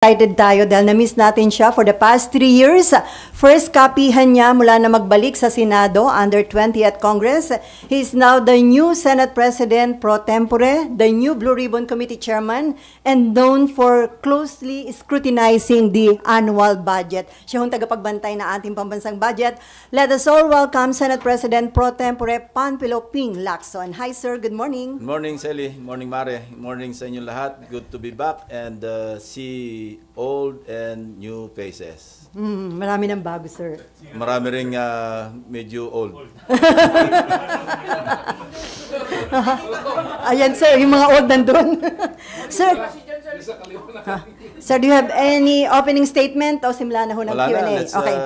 Excited tayo dahil na-miss natin siya for the past 3 years. First copyhan niya mula na magbalik sa Senado under 20th Congress. He is now the new Senate President pro tempore, the new Blue Ribbon Committee Chairman, and known for closely scrutinizing the annual budget. Siya yung tagapagbantay na ating pambansang budget. Let us all welcome Senate President pro tempore Panfilo Ping Lacson. Hi sir, good morning. Good morning Sally, good morning Mare, good morning sa inyo lahat. Good to be back and see old and new faces. Marami ng bago, sir. Marami ring medyo old. Ayan, sir, yung mga old nandun. Sir, sir, do you have any opening statement o simula na ho ng Wala Q&A? na, let's, Okay.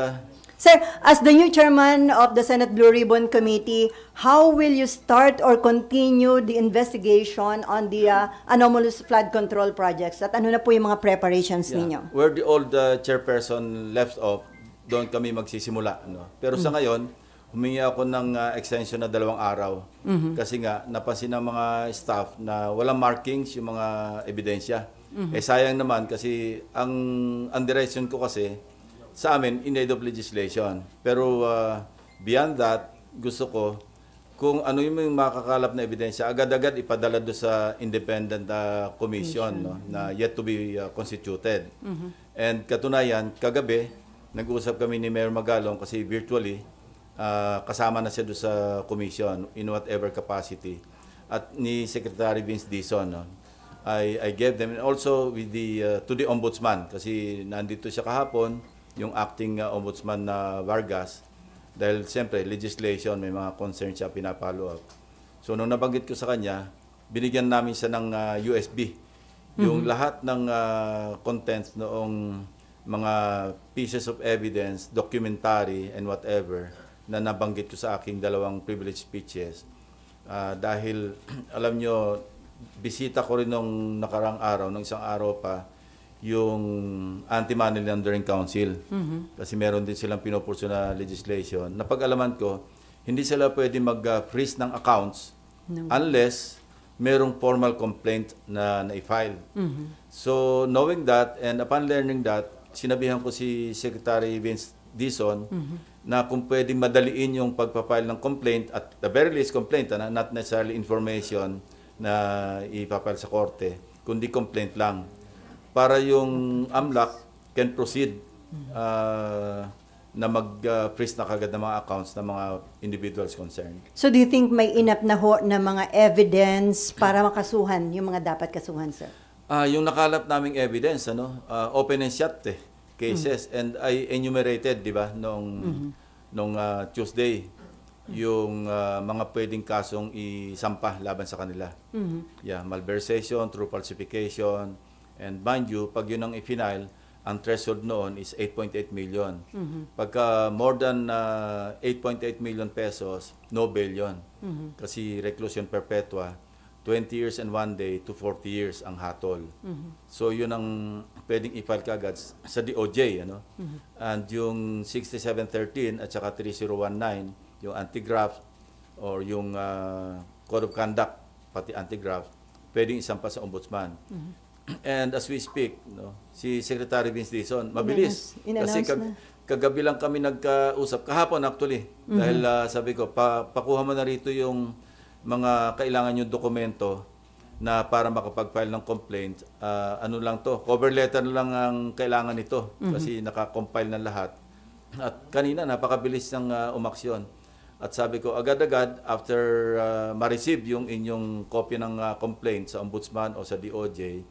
Sir, as the new chairman of the Senate Blue Ribbon Committee, how will you start or continue the investigation on the anomalous flood control projects? At ano na po yung mga preparations ninyo? Where the old chairperson left off, doon kami magsisimula. No? Pero sa ngayon, humingi ako ng extension na 2 araw. Kasi nga, napansin ng mga staff na walang markings yung mga ebidensya. Eh sayang naman kasi ang direction ko kasi, sa amin, in aid of legislation. Pero beyond that, gusto ko, kung ano yung makakalap na ebidensya, agad-agad ipadala doon sa independent commission no, na yet to be constituted. And katunayan, kagabi, nag-uusap kami ni Mayor Magalong kasi virtually, kasama na siya doon sa commission in whatever capacity. At ni Secretary Vince Dizon, no, I gave them, and also with the, to the Ombudsman, kasi nandito siya kahapon, yung acting ombudsman na Vargas, dahil siyempre legislation, may mga concerns siya pinapalo up. So nung nabanggit ko sa kanya, binigyan namin siya ng USB. Yung lahat ng contents noong mga pieces of evidence, documentary and whatever, na nabanggit ko sa aking 2 privilege speeches. Dahil alam nyo, bisita ko rin nung nakarang araw, nung isang araw pa, yung Anti-Money Laundering Council. Kasi meron din silang pinopurso na legislation. Napag-alaman ko, hindi sila pwede mag-freeze ng accounts unless merong formal complaint na na-file. So, knowing that and upon learning that, sinabihan ko si Secretary Vince Dizon na kung pwedeng madaliin yung pagpapile ng complaint, at the very least complaint, not necessarily information na ipapile sa korte, kundi complaint lang, para yung AMLAC can proceed na mag-freeze na kagad ng mga accounts ng mga individuals concerned. So do you think may enough na ho na mga evidence para makasuhan yung mga dapat kasuhan, sir? Yung nakalap naming evidence, open and shut cases, and I enumerated, di ba, nung Tuesday, yung mga pwedeng kasong isampa laban sa kanila. Yeah, malversation, true falsification, and mind you, pag yun ang i-final, ang threshold noon is 8.8 million. Pagka more than 8.8 million pesos, no bail yun. Kasi reclusion perpetua, 20 years and 1 day to 40 years ang hatol. So yun ang pwedeng i-file kagad sa DOJ. And yung 6713 at saka 3019, yung anti-graft or yung Code of Conduct, pati anti-graft, pwedeng isampa sa Ombudsman. And as we speak, si Secretary Vince Dizon, mabilis. Kasi kagabi lang kami nagkausap, kahapon actually, dahil sabi ko, pakuha mo na rito yung mga kailangan yung dokumento na para makapag-file ng complaint. Ano lang to, cover letter lang ang kailangan nito kasi nakakompile na lahat. At kanina, napakabilis ng umaksyon. At sabi ko, agad-agad, after ma-receive yung inyong copy ng complaint sa Ombudsman o sa DOJ,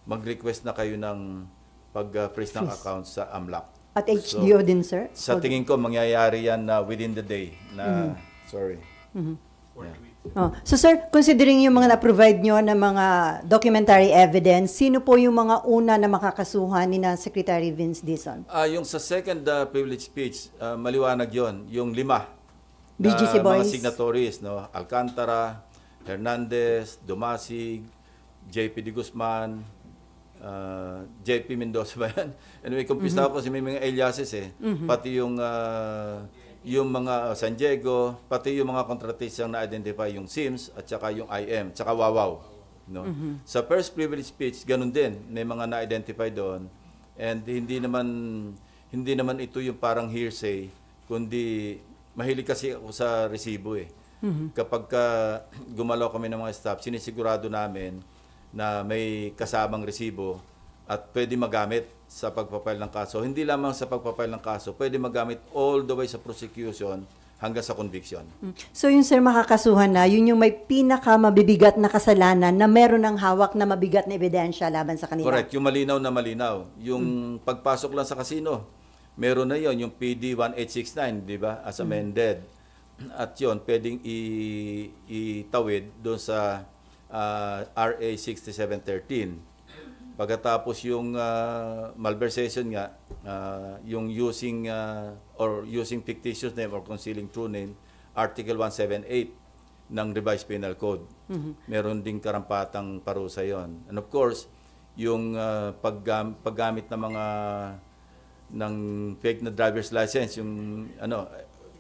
mag-request na kayo ng pag-freeze ng account sa AMLAC. At HDO din, sir? Sa tingin ko, mangyayari yan within the day. Sorry. So sir, considering yung mga na-provide nyo na mga documentary evidence, sino po yung mga una na makakasuhan ni na Secretary Vince Dizon? Yung sa second privilege speech, maliwanag yon, yung 5 BGC Boys, mga signatories, Alcantara, Hernandez, Dumasig, JP De Guzman, JP Mendoza ba yan? Anyway, kumpista ako kasi may mga aliases pati yung mga San Diego, pati yung mga kontratistang na-identify yung SIMS at saka yung IM, at saka Wawaw. Sa first privilege speech, ganun din. May mga na-identify doon And hindi naman ito yung parang hearsay, kundi mahilig kasi ako sa resibo eh. Kapag gumalaw kami ng mga staff, sinisigurado namin na may kasamang resibo at pwede magamit sa pagpapile ng kaso. Hindi lamang sa pagpapile ng kaso, pwede magamit all the way sa prosecution hanggang sa conviction. So yun sir, makakasuhan na, yun yung may pinakamabibigat na kasalanan na meron ng hawak na mabigat na ebidensya laban sa kanila. Correct, yung malinaw na malinaw. Yung pagpasok lang sa casino, meron na yon yung PD 1869, di ba, as amended. At yun, pwedeng itawid doon sa RA 6713. Pagkatapos yung malversation nga, yung using fictitious name or concealing true name, Article 178 ng Revised Penal Code. Meron ding karampatang parusa yon. And of course, yung paggamit ng mga ng fake na driver's license, yung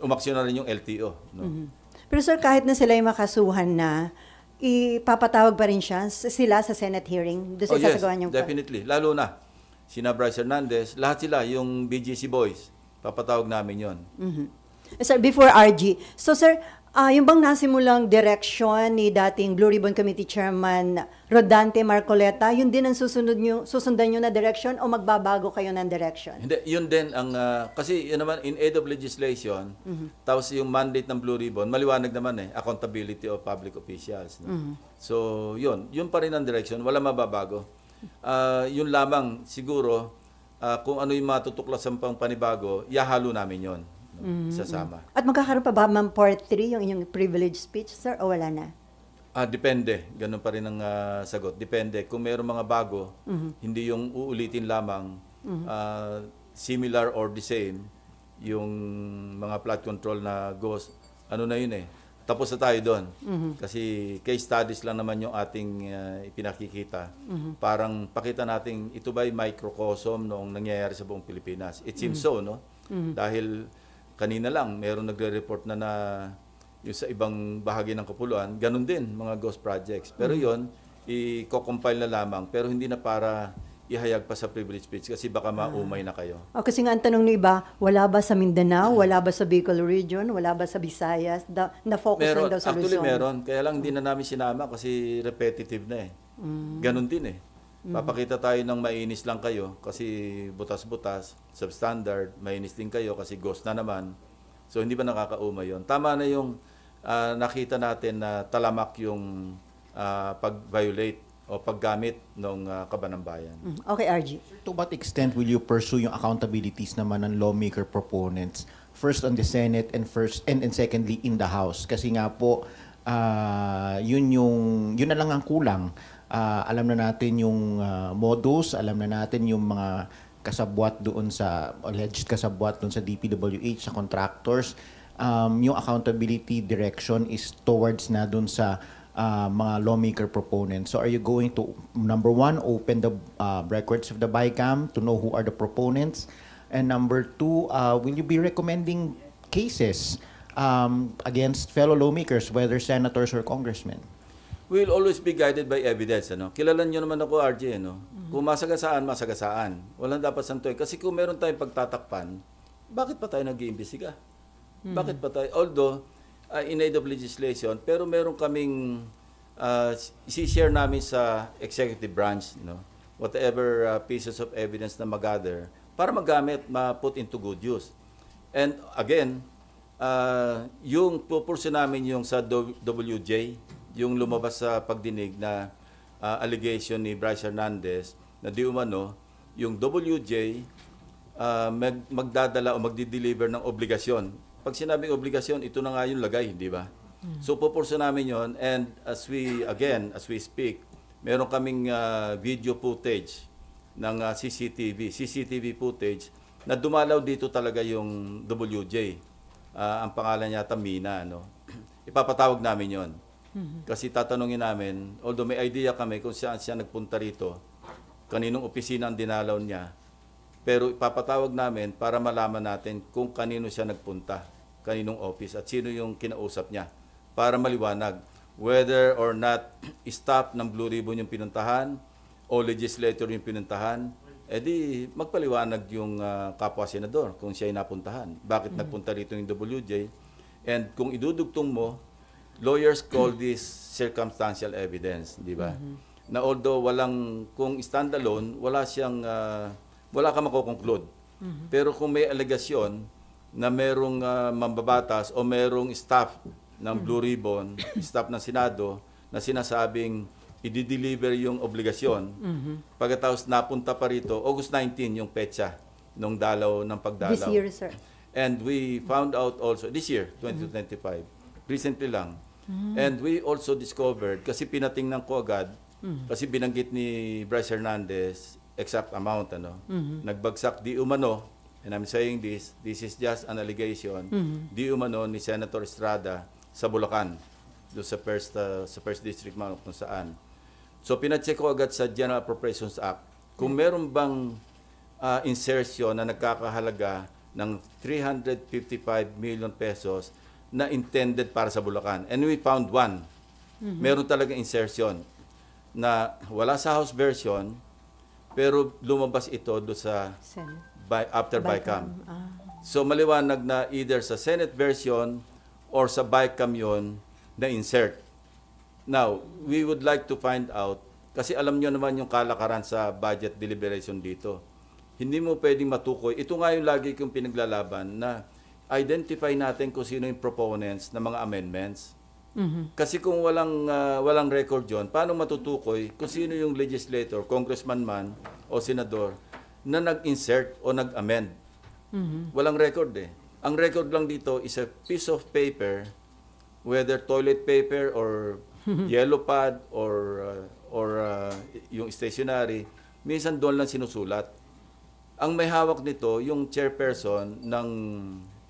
umaksyon na rin yung LTO. No? Pero sir, kahit na sila yung makasuhan na, ipapatawag pa rin sila sa Senate hearing? Doon sa Yes, yung definitely. Lalo na, sina Bryce Hernandez, lahat sila, yung BGC boys, papatawag namin yon. Sir, before RG, so sir, yung bang nasimulang direction ni dating Blue Ribbon Committee Chairman Rodante Marcoleta, yun din ang susundan nyo na direction o magbabago kayo ng direction? Hindi, yun din ang, kasi yun naman, in aid of legislation, tapos yung mandate ng Blue Ribbon, maliwanag naman accountability of public officials. No? So, yun pa rin ang direction, wala mababago. Yun lamang, siguro, kung ano yung matutuklasan pang panibago, ihahalo namin yun. Sasama. At magkakaroon pa ba, ma'am, part 3, yung inyong privilege speech, sir, o wala na? Depende. Ganun pa rin ang sagot. Depende. Kung mayroong mga bago, hindi yung uulitin lamang, similar or the same, yung mga flood control na ghost, ano na yun tapos na tayo doon. Kasi case studies lang naman yung ating ipinakikita. Parang pakita natin, ito ba'y microcosm noong nangyayari sa buong Pilipinas? It seems so, no? Dahil kanina lang, mayroong nagre-report na yung sa ibang bahagi ng Kapuluan, ganun din, mga ghost projects. Pero yon i-compile na lamang, pero hindi na para ihayag pa sa privilege speech kasi baka maumay na kayo. Kasi nga ang tanong ng iba, wala ba sa Mindanao, wala ba sa Bicol region, wala ba sa Visayas, na-focus lang daw sa Luzon? Actually meron, kaya lang hindi na namin sinama kasi repetitive na Ganun din Papakita tayo ng mainis lang kayo kasi butas-butas, substandard, mainis din kayo kasi ghost na naman. So hindi ba nakakauma yon? Tama na yung nakita natin na talamak yung pag-violate o paggamit ng kabanang bayan. Okay, RG. To what extent will you pursue yung accountabilities naman ng lawmaker proponents? First on the Senate and secondly in the House. Kasi nga po, yun na lang ang kulang. Alam na natin yung modus, alam na natin yung mga kasabwat doon sa alleged kasabwat doon sa DPWH, sa contractors. Yung accountability direction is towards na doon sa mga lawmaker proponents. So are you going to, number one, open the records of the BICAM to know who are the proponents? And number two, will you be recommending cases against fellow lawmakers, whether senators or congressmen? We'll always be guided by evidence. Kilala nyo naman ako, RJ. Kung masagasaan, masagasaan. Walang dapat santuin. Kasi kung meron tayong pagtatakpan, bakit pa tayo nag-iimbestiga? Bakit pa tayo? Although, in aid of legislation, pero meron kaming isi-share namin sa executive branch, whatever pieces of evidence na mag-gather, para magamit, ma-put into good use. And again, yung pupurso namin yung sa WJ, yung lumabas sa pagdinig na allegation ni Bryce Hernandez na di umano, yung WJ magdadala o magdi-deliver ng obligasyon. Pag sinabing obligasyon, ito na nga yung lagay, di ba? So pupurso namin yon, and as we speak, meron kaming video footage ng CCTV footage na dumalaw dito talaga yung WJ. Ang pangalan niya Mina, ipapatawag namin yon. Kasi tatanungin namin, although may idea kami kung saan siya nagpunta rito, kaninong opisina ang dinalaw niya, pero ipapatawag namin para malaman natin kung kanino siya nagpunta, kaninong office at sino yung kinausap niya, para maliwanag whether or not staff ng Blue Ribbon yung pinuntahan o legislator yung pinuntahan, di magpaliwanag yung kapwa senador kung siya ay napuntahan. Bakit nagpunta rito yung WJ? And kung idudugtong mo, lawyers call this circumstantial evidence, di ba? Na although kung standalone, wala ka makokonclude. Pero kung may alegasyon na merong mambabatas o merong staff ng Blue Ribbon, staff ng Senado, na sinasabing i-deliver yung obligasyon. Pagkatapos napunta pa rito, August 19 yung petsa nung pagdalaw. This year, sir. And we found out also, this year, 2025, recently lang. And we also discovered, kasi pinatingnan ko agad, kasi binanggit ni Bryce Hernandez, exact amount, nagbagsak di umano, and I'm saying this is just an allegation, di umano ni Senator Estrada sa Bulacan, doon sa first district man kung saan. So pinacheck ko agad sa General Appropriations Act kung meron bang insertion na nagkakahalaga ng 355 million pesos na intended para sa Bulacan. And we found one. Meron talaga insertion na wala sa House version pero lumabas ito do sa after BICAM. So maliwanag na either sa Senate version or sa BICAM yun na insert. Now, we would like to find out, kasi alam nyo naman yung kalakaran sa budget deliberation dito. Hindi mo pwedeng matukoy. Ito nga yung lagi kong pinaglalaban na identify natin kung sino yung proponents ng mga amendments. Kasi kung walang record yon, paano matutukoy kung sino yung legislator, congressman man o senador na nag-insert o nag-amend? Walang record eh. Ang record lang dito is a piece of paper, whether toilet paper or yellow pad or yung stationery, minsan doon lang sinusulat. Ang may hawak nito yung chairperson ng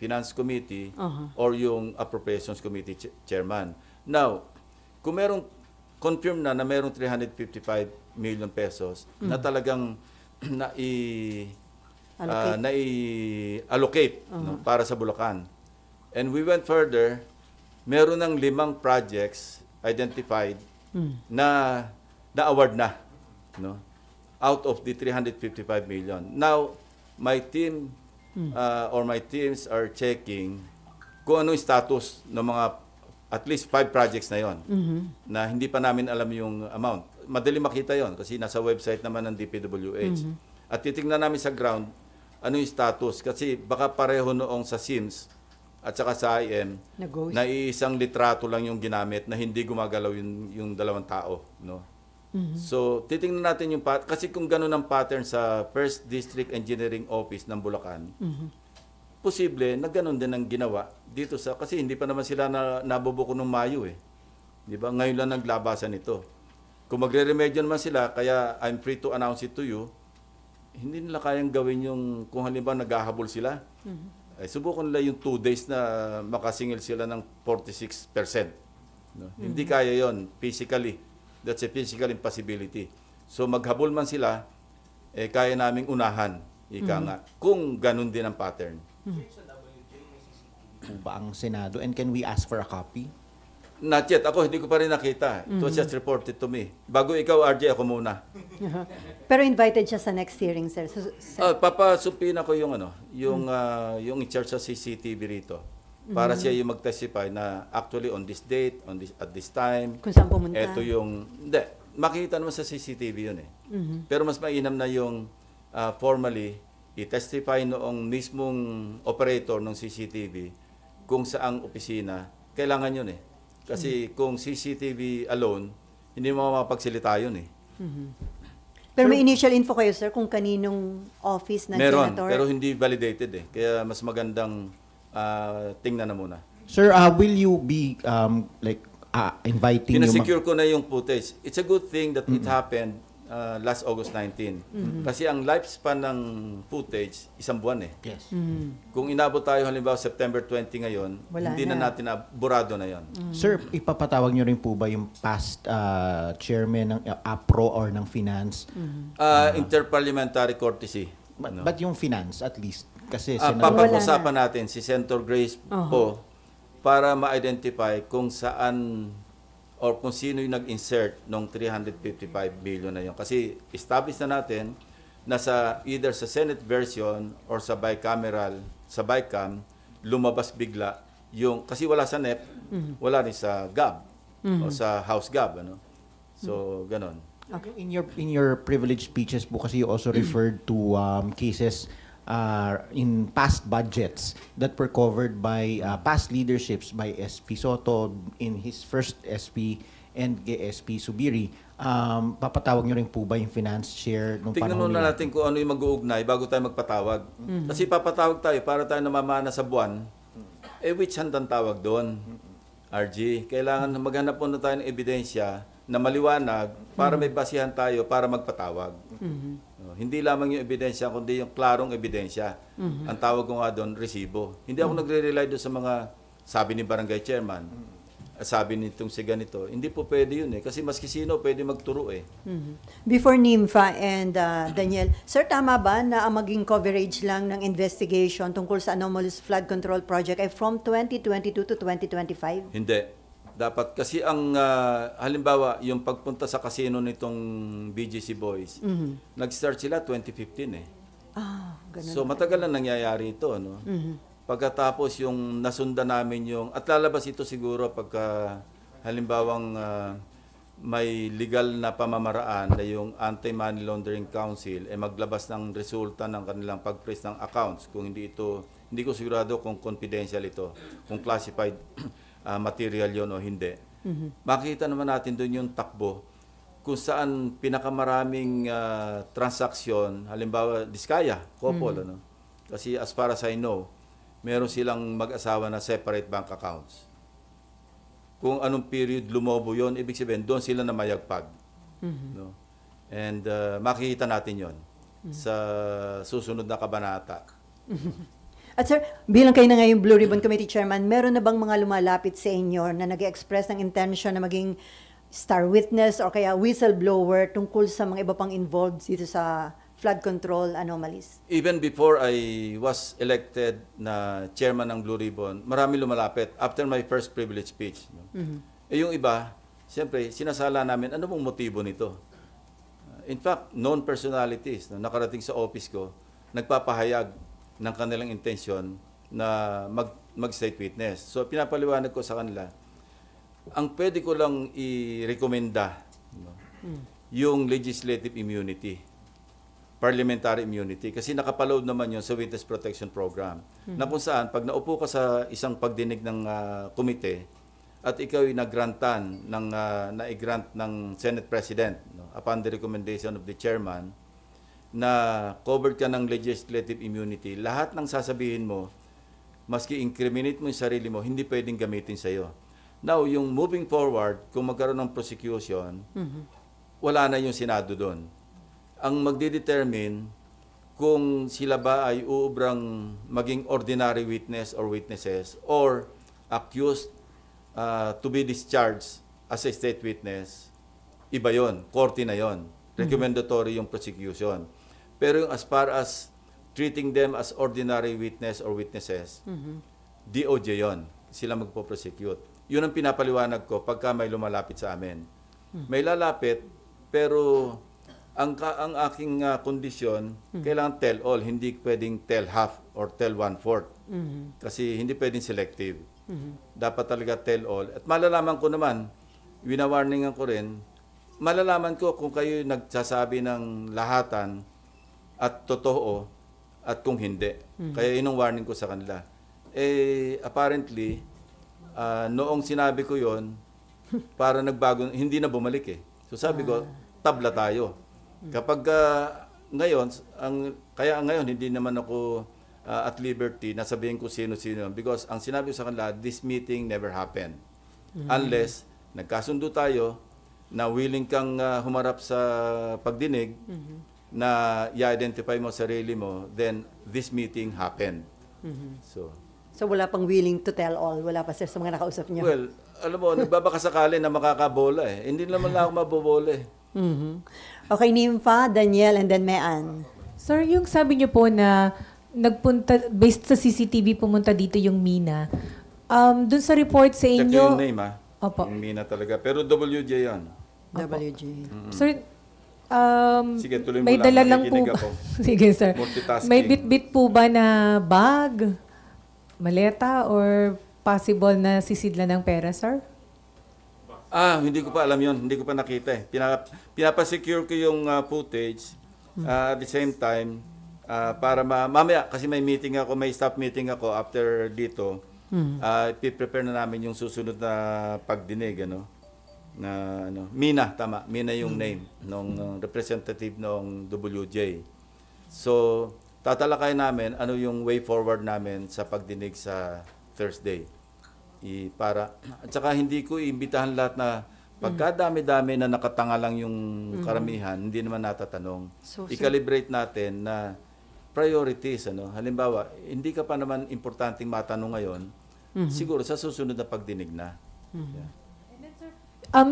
Finance Committee or yung Appropriations Committee chairman. Now, kung merong confirm na merong 355 million pesos na talagang allocate para sa Bulacan. And we went further, meron ng 5 projects identified na award na, out of the 355 million. Now, my team or my teams are checking kung ano yung status ng mga at least 5 projects na yon na hindi pa namin alam yung amount. Madali makita yon kasi nasa website naman ng DPWH. At titingnan namin sa ground ano yung status kasi baka pareho noong sa SIMS at saka sa IM na isang litrato lang yung ginamit na hindi gumagalaw yung dalawang tao, no? So, titingnan natin yung kasi kung gano'n ang pattern sa First District Engineering Office ng Bulacan, posible na gano'n din ang ginawa dito kasi hindi pa naman sila nabubuko ng Mayo eh. 'Di ba? Ngayon lang naglabasan ito. Kung magre-remedyo naman sila, kaya I'm free to announce it to you, hindi nila kayang gawin yung kung halimbawa naghahabol sila. Subukan nila yung 2 days na makasingil sila ng 46%. No? Hindi kaya yon physically. That's a physical impossibility. So maghabol man sila, kaya naming unahan, ika nga, kung ganun din ang pattern. Ba ang Senado? And can we ask for a copy? Not yet. Ako, hindi ko pa rin nakita. It was just reported to me. Bago ikaw, RJ, ako muna. Pero invited siya sa next hearing, sir. Papasupin ako yung in charge sa CCTV rito. Para siya yung mag-testify na actually on this date, at this time. Kung saan pumunta. Ito yung, hindi, makikita naman sa CCTV yun eh. Pero mas mainam na yung formally, i-testify noong mismong operator ng CCTV kung saang opisina, kailangan yun eh. Kasi kung CCTV alone, hindi mo mapagsilita yun eh. Pero may initial info kayo, sir, kung kaninong office ng senator? Meron, pero hindi validated eh. Kaya mas magandang tingnan na muna. Sir, will you be inviting Pinasecure ko na yung footage. It's a good thing that it happened last August 19. Kasi ang lifespan ng footage, 1 buwan eh. Yes. Kung inabot tayo halimbawa September 20 ngayon, hindi na natin burado na yon. Sir, ipapatawag nyo rin po ba yung past chairman ng APRO or ng Finance? Interparliamentary courtesy. But yung Finance at least? Kasi papag-usapan natin si Senator Grace po para ma-identify kung saan or kung sino yung nag-insert ng 355 billion na yun. Kasi establish na natin nasa either sa Senate version or sa bicameral, sa BICAM, lumabas bigla yung, kasi wala sa NEP, wala rin sa GAB o sa House GAB, ano? So, ganon. Okay. In your privileged speeches po kasi you also referred to cases in past budgets that were covered by past leaderships by SP Soto in his first SP and SP Subiri. Papatawag nyo rin po ba yung finance share nung Tingnan panahon muna nila? natin kung ano yung mag-uugnay bago tayo magpatawag. Kasi papatawag tayo para tayo namamana sa buwan. Which hand ang tawag doon? RG, kailangan maghanap muna tayo ng ebidensya na maliwanag para may basihan tayo para magpatawag. No, hindi lamang yung ebidensya, kundi yung klarong ebidensya. Ang tawag ko nga doon, resibo. Hindi ako nagre-rely doon sa mga sabi ni barangay chairman, sabi nitong si ganito. Hindi po pwede yun kasi maski sino pwede magturo Before Nympha and Daniel, sir, tama ba na ang maging coverage lang ng investigation tungkol sa anomalous flood control project ay from 2022 to 2025? Hindi. Dapat kasi ang halimbawa yung pagpunta sa casino nitong BGC Boys, nag-start sila 2015 Ganun. So matagal na nangyayari ito, no? Pagkatapos yung nasundan namin yung at lalabas ito siguro pagka halimbawang may legal na pamamaraan na yung Anti-Money Laundering Council maglabas ng resulta ng kanilang pag-freeze ng accounts kung hindi ko sigurado kung confidential ito, kung classified material yon o hindi. Makita naman natin doon yung takbo kung saan pinakamaraming transaksyon, halimbawa Diskaya, Couple, ano? Kasi as far as I know, meron silang mag-asawa na separate bank accounts. Kung anong period lumobo yon, ibig sabihin doon sila na mayagpag. No? And makikita natin yon sa susunod na kabanata. At sir, bilang kayo na ngayong Blue Ribbon Committee Chairman, meron na bang mga lumalapit sa inyo na nag-express ng intention na maging star witness o kaya whistleblower tungkol sa mga iba pang involved dito sa flood control anomalies? Even before I was elected na chairman ng Blue Ribbon, marami lumalapit after my first privilege speech. No? Yung iba, siyempre, sinasala namin, ano bang motibo nito? In fact, known personalities na nakarating sa office ko, nagpapahayag ng kanilang intention na mag-state witness. So, pinapaliwanag ko sa kanila, ang pwede ko lang i-recommenda yung legislative immunity, parliamentary immunity, kasi nakapaload naman yun sa Witness Protection Program, na kung saan, pag naupo ka sa isang pagdinig ng komite, at ikaw ay nag-grantan, na-grant ng Senate President, upon the recommendation of the chairman, na covered ka ng legislative immunity, lahat ng sasabihin mo, maski incriminate mo yung sarili mo, hindi pwedeng gamitin sa'yo. Now, yung moving forward, kung magkaroon ng prosecution, wala na yung Senado doon. Ang magdidetermine kung sila ba ay uubrang maging ordinary witness or witnesses or accused to be discharged as a state witness, iba yon, korte na yon. Recommendatory yung prosecution. Pero yung as far as treating them as ordinary witness or witnesses, DOJ yon. Sila magpo-prosecute. Yun ang pinapaliwanag ko pagka may lumalapit sa amin. May lalapit, pero ang aking kondisyon, kailangan tell all, hindi pwedeng tell half or tell one-fourth. Kasi hindi pwedeng selective. Dapat talaga tell all. At malalaman ko naman, winawarningan ko rin, malalaman ko kung kayo nagsasabi ng lahatan at totoo at kung hindi. Kaya yun ang warning ko sa kanila. Apparently, noong sinabi ko yon, para nagbago, hindi na bumalik eh. So sabi ko, tabla tayo. Kapag ngayon, kaya ngayon hindi naman ako at liberty na sabihin ko sino-sino. Because ang sinabi ko sa kanila, this meeting never happened. Unless nagkasundo tayo, na willing kang humarap sa pagdinig, na i-identify mo sarili mo, then this meeting happened. So wala pang willing to tell all? Wala pa sir sa mga nakausap niyo? Well, alam mo, nagbabakasakali na makakabola eh. Hindi naman lang ako mabobola eh. Okay, Nympha, Daniel, and then Mayan. Sir, yung sabi niyo po na nagpunta, based sa CCTV, pumunta dito yung Mina. Dun sa report sa Check inyo... yung name Opo. Yung Mina talaga. Pero WJ yan. WG. Sir, Sige, tuloy mo may lang. dala lang po Nakikinig ba? ako. Sige, sir. Multitasking. May bit-bit po ba na bag, maleta, or possible na sisidla ng pera, sir? Hindi ko pa alam yon, hindi ko pa nakita eh. Pinapasecure ko yung footage at the same time para mamaya kasi may meeting ako, may staff meeting ako after dito. I-prepare na namin yung susunod na pagdinig na Mina, tama. Mina yung name ng representative ng WJ. So, tatalakay namin ano yung way forward namin sa pagdinig sa Thursday. At saka hindi ko iimbitahan lahat na pagkadami-dami na nakatanga lang yung karamihan, hindi naman natatanong. So, I-calibrate natin na priorities. Halimbawa, hindi ka pa naman importanteng matanong ngayon, siguro sa susunod na pagdinig na. Yeah.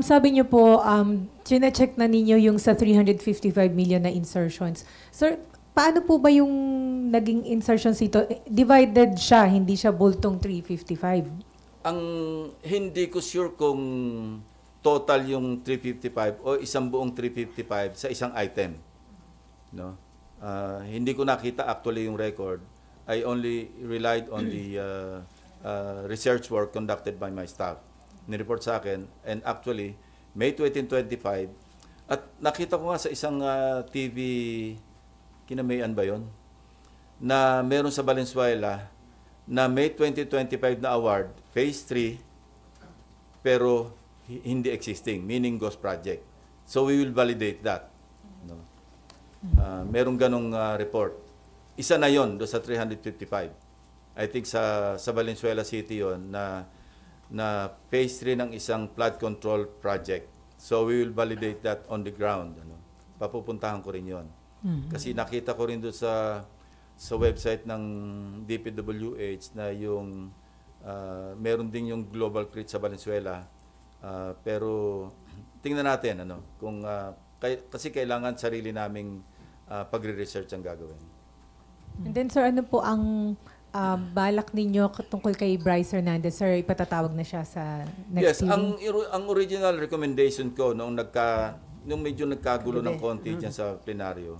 Sabi niyo po, chine-check na ninyo yung sa 355 million na insertions. Sir, paano po ba yung naging insertions ito? Divided siya, hindi siya bultong 355? Ang hindi ko sure kung total yung 355 o isang buong 355 sa isang item. Hindi ko nakita actually yung record. I only relied on the research work conducted by my staff. Nireport sa akin, and actually, May 2025, at nakita ko nga sa isang TV, kinamayan ba yon, na meron sa Valenzuela, na May 2025 na award, phase 3, pero hindi existing, meaning ghost project. So we will validate that. Merong ganong report. Isa na yon do sa 355. I think sa Valenzuela City yon na phase 3 ng isang flood control project. So we will validate that on the ground. Papupuntahan ko rin yon. Kasi nakita ko rin doon sa website ng DPWH na yung meron din yung global crit sa Valenzuela. Pero tingnan natin kung kasi kailangan sarili naming pagre-research ang gagawin. And then, sir, ano po ang balak ninyo tungkol kay Bryce Hernandez? Sir, ipatatawag na siya sa next hearing? Ang original recommendation ko nung medyo nagkagulo ng konti dyan sa plenaryo,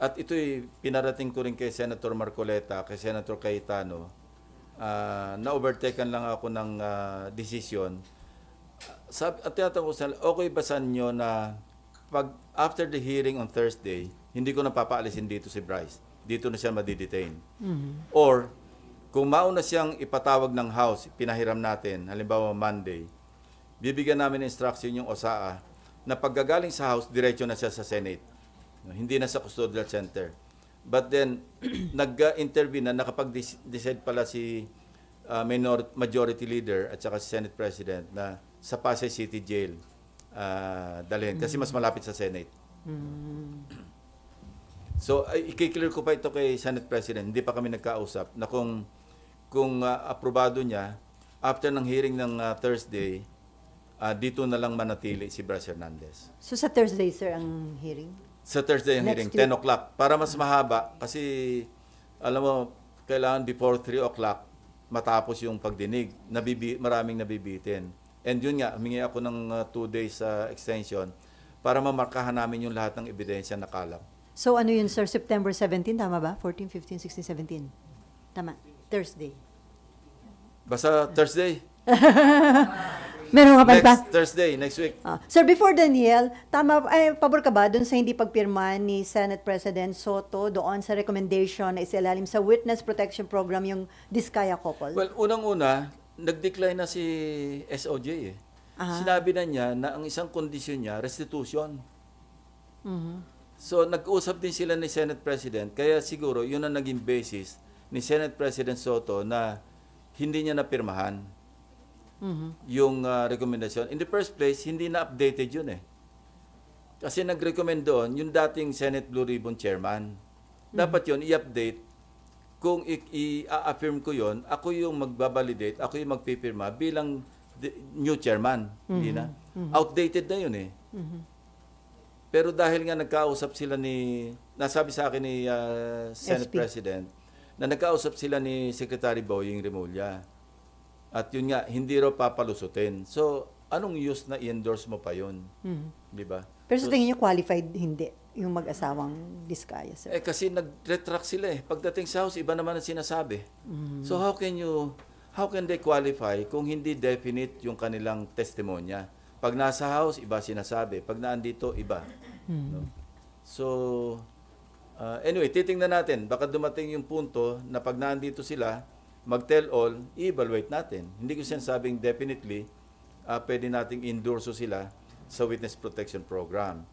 at ito'y pinarating ko rin kay Senator Marcoleta, kay Senator Cayetano, na-overtaken lang ako ng desisyon. At tinatanong ko sila, okay ba sa inyo na after the hearing on Thursday, hindi ko na papaalisin dito si Bryce. Dito na siya madidetain. Or, kung mauna siyang ipatawag ng House, pinahiram natin, halimbawa Monday, bibigyan namin instruction yung OSAA na paggagaling sa House, diretso na siya sa Senate. Hindi na sa custodial center. But then, nag-intervene na nakapag-decide pala si Majority Leader at saka si Senate President na sa Pasay City Jail dalhin kasi mas malapit sa Senate. So, i-clear ko pa ito kay Senate President. Hindi pa kami nagkausap na kung aprobado niya, after ng hearing ng Thursday, dito na lang manatili si Bryce Hernandez. So sa Thursday, sir, ang hearing? Sa Thursday ang hearing, 10 o'clock. Para mas mahaba, kasi alam mo, kailangan before 3 o'clock matapos yung pagdinig. Maraming nabibitin. And yun nga, humingi ako ng 2 days extension para mamarkahan namin yung lahat ng ebidensya na kalap. So ano yun, sir? September 17, tama ba? 14, 15, 16, 17. Tama. Thursday. Basta Thursday. Meron ka pa? Next Thursday, next week. Sir, before Daniel, pabor ka ba dun sa hindi pagpirma ni Senate President Soto doon sa recommendation na isilalim sa Witness Protection Program yung Diskaya couple? Well, unang-una, nag-decline na si SOJ eh. Sinabi na niya na ang isang kondisyon niya, restitution. So, nag-usap din sila ni Senate President, kaya siguro yun ang naging basis ni Senate President Soto na hindi niya napirmahan yung recommendation. In the first place, hindi na updated yun eh. Kasi nag-recommend doon yung dating Senate Blue Ribbon Chairman. Dapat yun i-update. Kung i-affirm ko yun, ako yung magbabalidate, ako yung magpipirma bilang new chairman. Hindi na. Outdated na yun eh. Pero dahil nga nagkausap sila nasabi sa akin ni Senate SP. President, na nagkausap sila ni Secretary Boying Remulla. At yun nga, hindi raw papalusutin. So, anong use na i-endorse mo pa yun? Di ba? Pero sa tingin niyo qualified hindi yung mag-asawang Diskaya, sir? Kasi nag-retract sila Pagdating sa House, iba naman ang sinasabi. So how can they qualify kung hindi definite yung kanilang testimonya? Pag nasa House, iba sinasabi. Pag naandito, iba. No? So, anyway, titingnan natin. Baka dumating yung punto na pag naandito sila, mag-tell all, i-evaluate natin. Hindi ko sinasabing definitely, pwede nating endorso sila sa Witness Protection Program.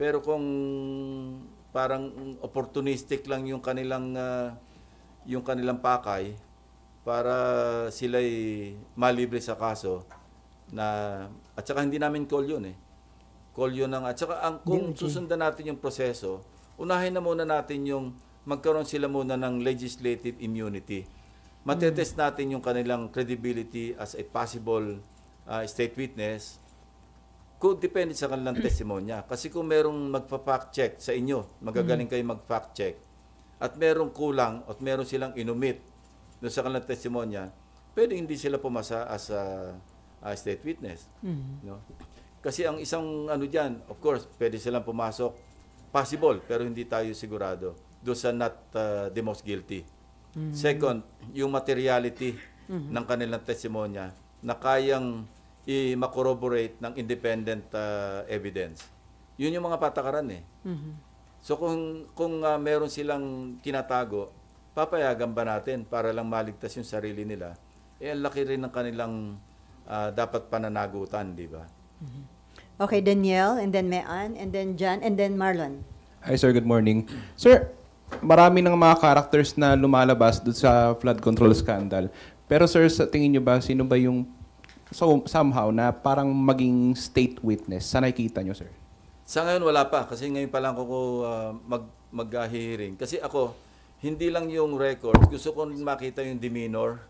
Pero kung parang opportunistic lang yung kanilang pakay para sila'y malibre sa kaso at saka hindi namin call yun Call yun at saka kung susundan natin yung proseso, unahin na muna natin yung magkaroon sila muna ng legislative immunity. Matetest natin yung kanilang credibility as a possible state witness. Kung depende sa kanilang testimonya. Kasi kung merong magpa-fact check sa inyo, magagaling kayo mag-fact check, at merong kulang at meron silang inumit doon sa kanilang testimonya, pwede hindi sila pumasa as a state witness. No? Kasi ang isang dyan, of course, pwede silang pumasok, possible, pero hindi tayo sigurado doon sa not the most guilty. Second, yung materiality ng kanilang testimonya na kayang i-corroborate ng independent evidence. Yun yung mga patakaran So kung meron silang tinatago, papayagan ba natin para lang maligtas yung sarili nila? Ang laki rin ng kanilang dapat pananagutan, di ba? Okay, Danielle, and then Mean, and then John, and then Marlon. Hi sir, good morning. Sir, marami ng mga characters na lumalabas doon sa flood control scandal. Pero sir, sa tingin nyo ba, sino ba yung somehow na parang maging state witness? Saan nakikita nyo, sir? Sa ngayon wala pa kasi ngayon pa lang ako mag-hearing. Kasi ako, hindi lang yung record, gusto ko makita yung demeanor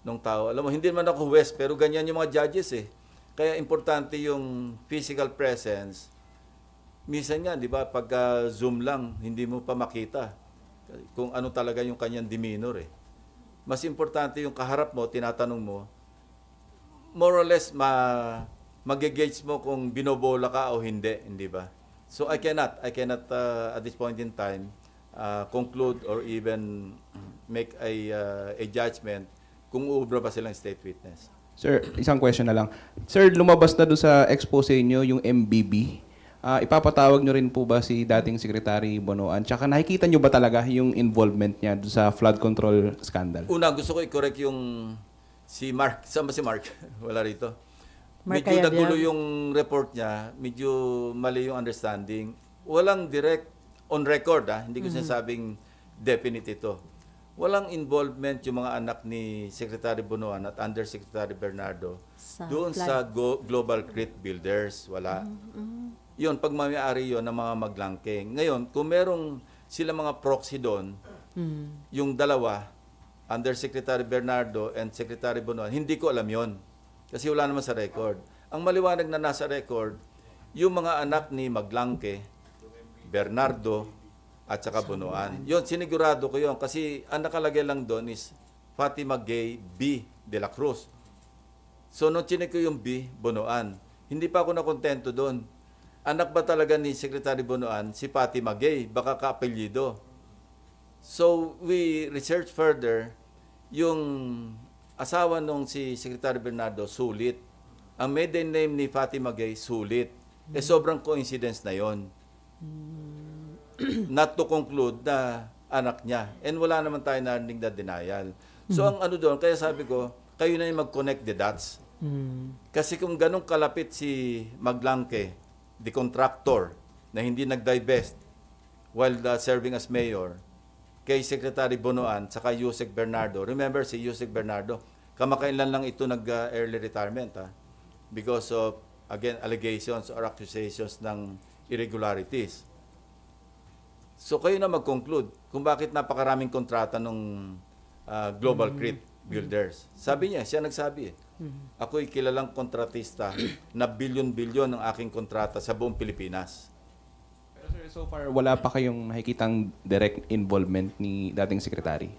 ng tao. Alam mo, hindi man ako West, pero ganyan yung mga judges Kaya importante yung physical presence. Minsan nga, di ba, pag Zoom lang, hindi mo pa makita kung ano talaga yung kanyang demeanor Mas importante yung kaharap mo, tinatanong mo, more or less mag-gauge mo kung binobola ka o hindi ba? So I cannot at this point in time conclude or even make a judgment kung uubra ba silang state witness. Sir, isang question na lang. Sir, lumabas na doon sa expose niyo yung MBB. Ipapatawag nyo rin po ba si dating Secretary Bonoan? Tsaka nakikita nyo ba talaga yung involvement niya doon sa flood control scandal? Una, gusto ko i-correct yung si Mark. Saan ba si Mark? Wala rito. Mark Medyo Ayabian. nagulo yung report niya. Medyo mali yung understanding. Walang direct on record. Hindi ko sinasabing definite ito. Walang involvement yung mga anak ni Secretary Bonoan at Undersecretary Bernardo doon sa Global Crit Builders. Wala. Yun, pagmamayari yun ng mga maglangking. Ngayon, kung merong sila mga proxy doon, yung dalawa, Undersecretary Bernardo and Secretary Bonoan, hindi ko alam yon kasi wala naman sa record. Ang maliwanag na nasa record, yung mga anak ni Maglangke, Bernardo, at saka Bonoan. Yun, sinigurado ko yun kasi ang nakalagay lang doon is Fatima Gay B. de la Cruz. So, nung chinek ko yung B, Bonoan, hindi pa ako nakontento doon. Anak ba talaga ni Secretary Bonoan si Fatima Gay? Baka kaapelyido. So, we research further, yung asawa nung si Secretary Bernardo, Sulit. Ang maiden name ni Fatima Gay, Sulit. Sobrang coincidence na yon. Not to conclude na anak niya. And wala naman tayo narinig na denial. So, ang doon, kaya sabi ko, kayo na yung mag-connect the dots. Kasi kung ganong kalapit si Maglangke, the contractor, na hindi nag-divest while serving as mayor, kay Secretary Bonoan, saka Yusek Bernardo. Remember, si Yusek Bernardo, kamakailan lang ito nag-early retirement because of, again, allegations or accusations ng irregularities. So kayo na mag-conclude kung bakit napakaraming kontrata ng Global Crit Builders. Sabi niya, siya nagsabi ako'y kilalang kontratista na bilyon-bilyon ang aking kontrata sa buong Pilipinas. Pero sir, so far, wala pa kayong nakikitang direct involvement ni dating Secretary?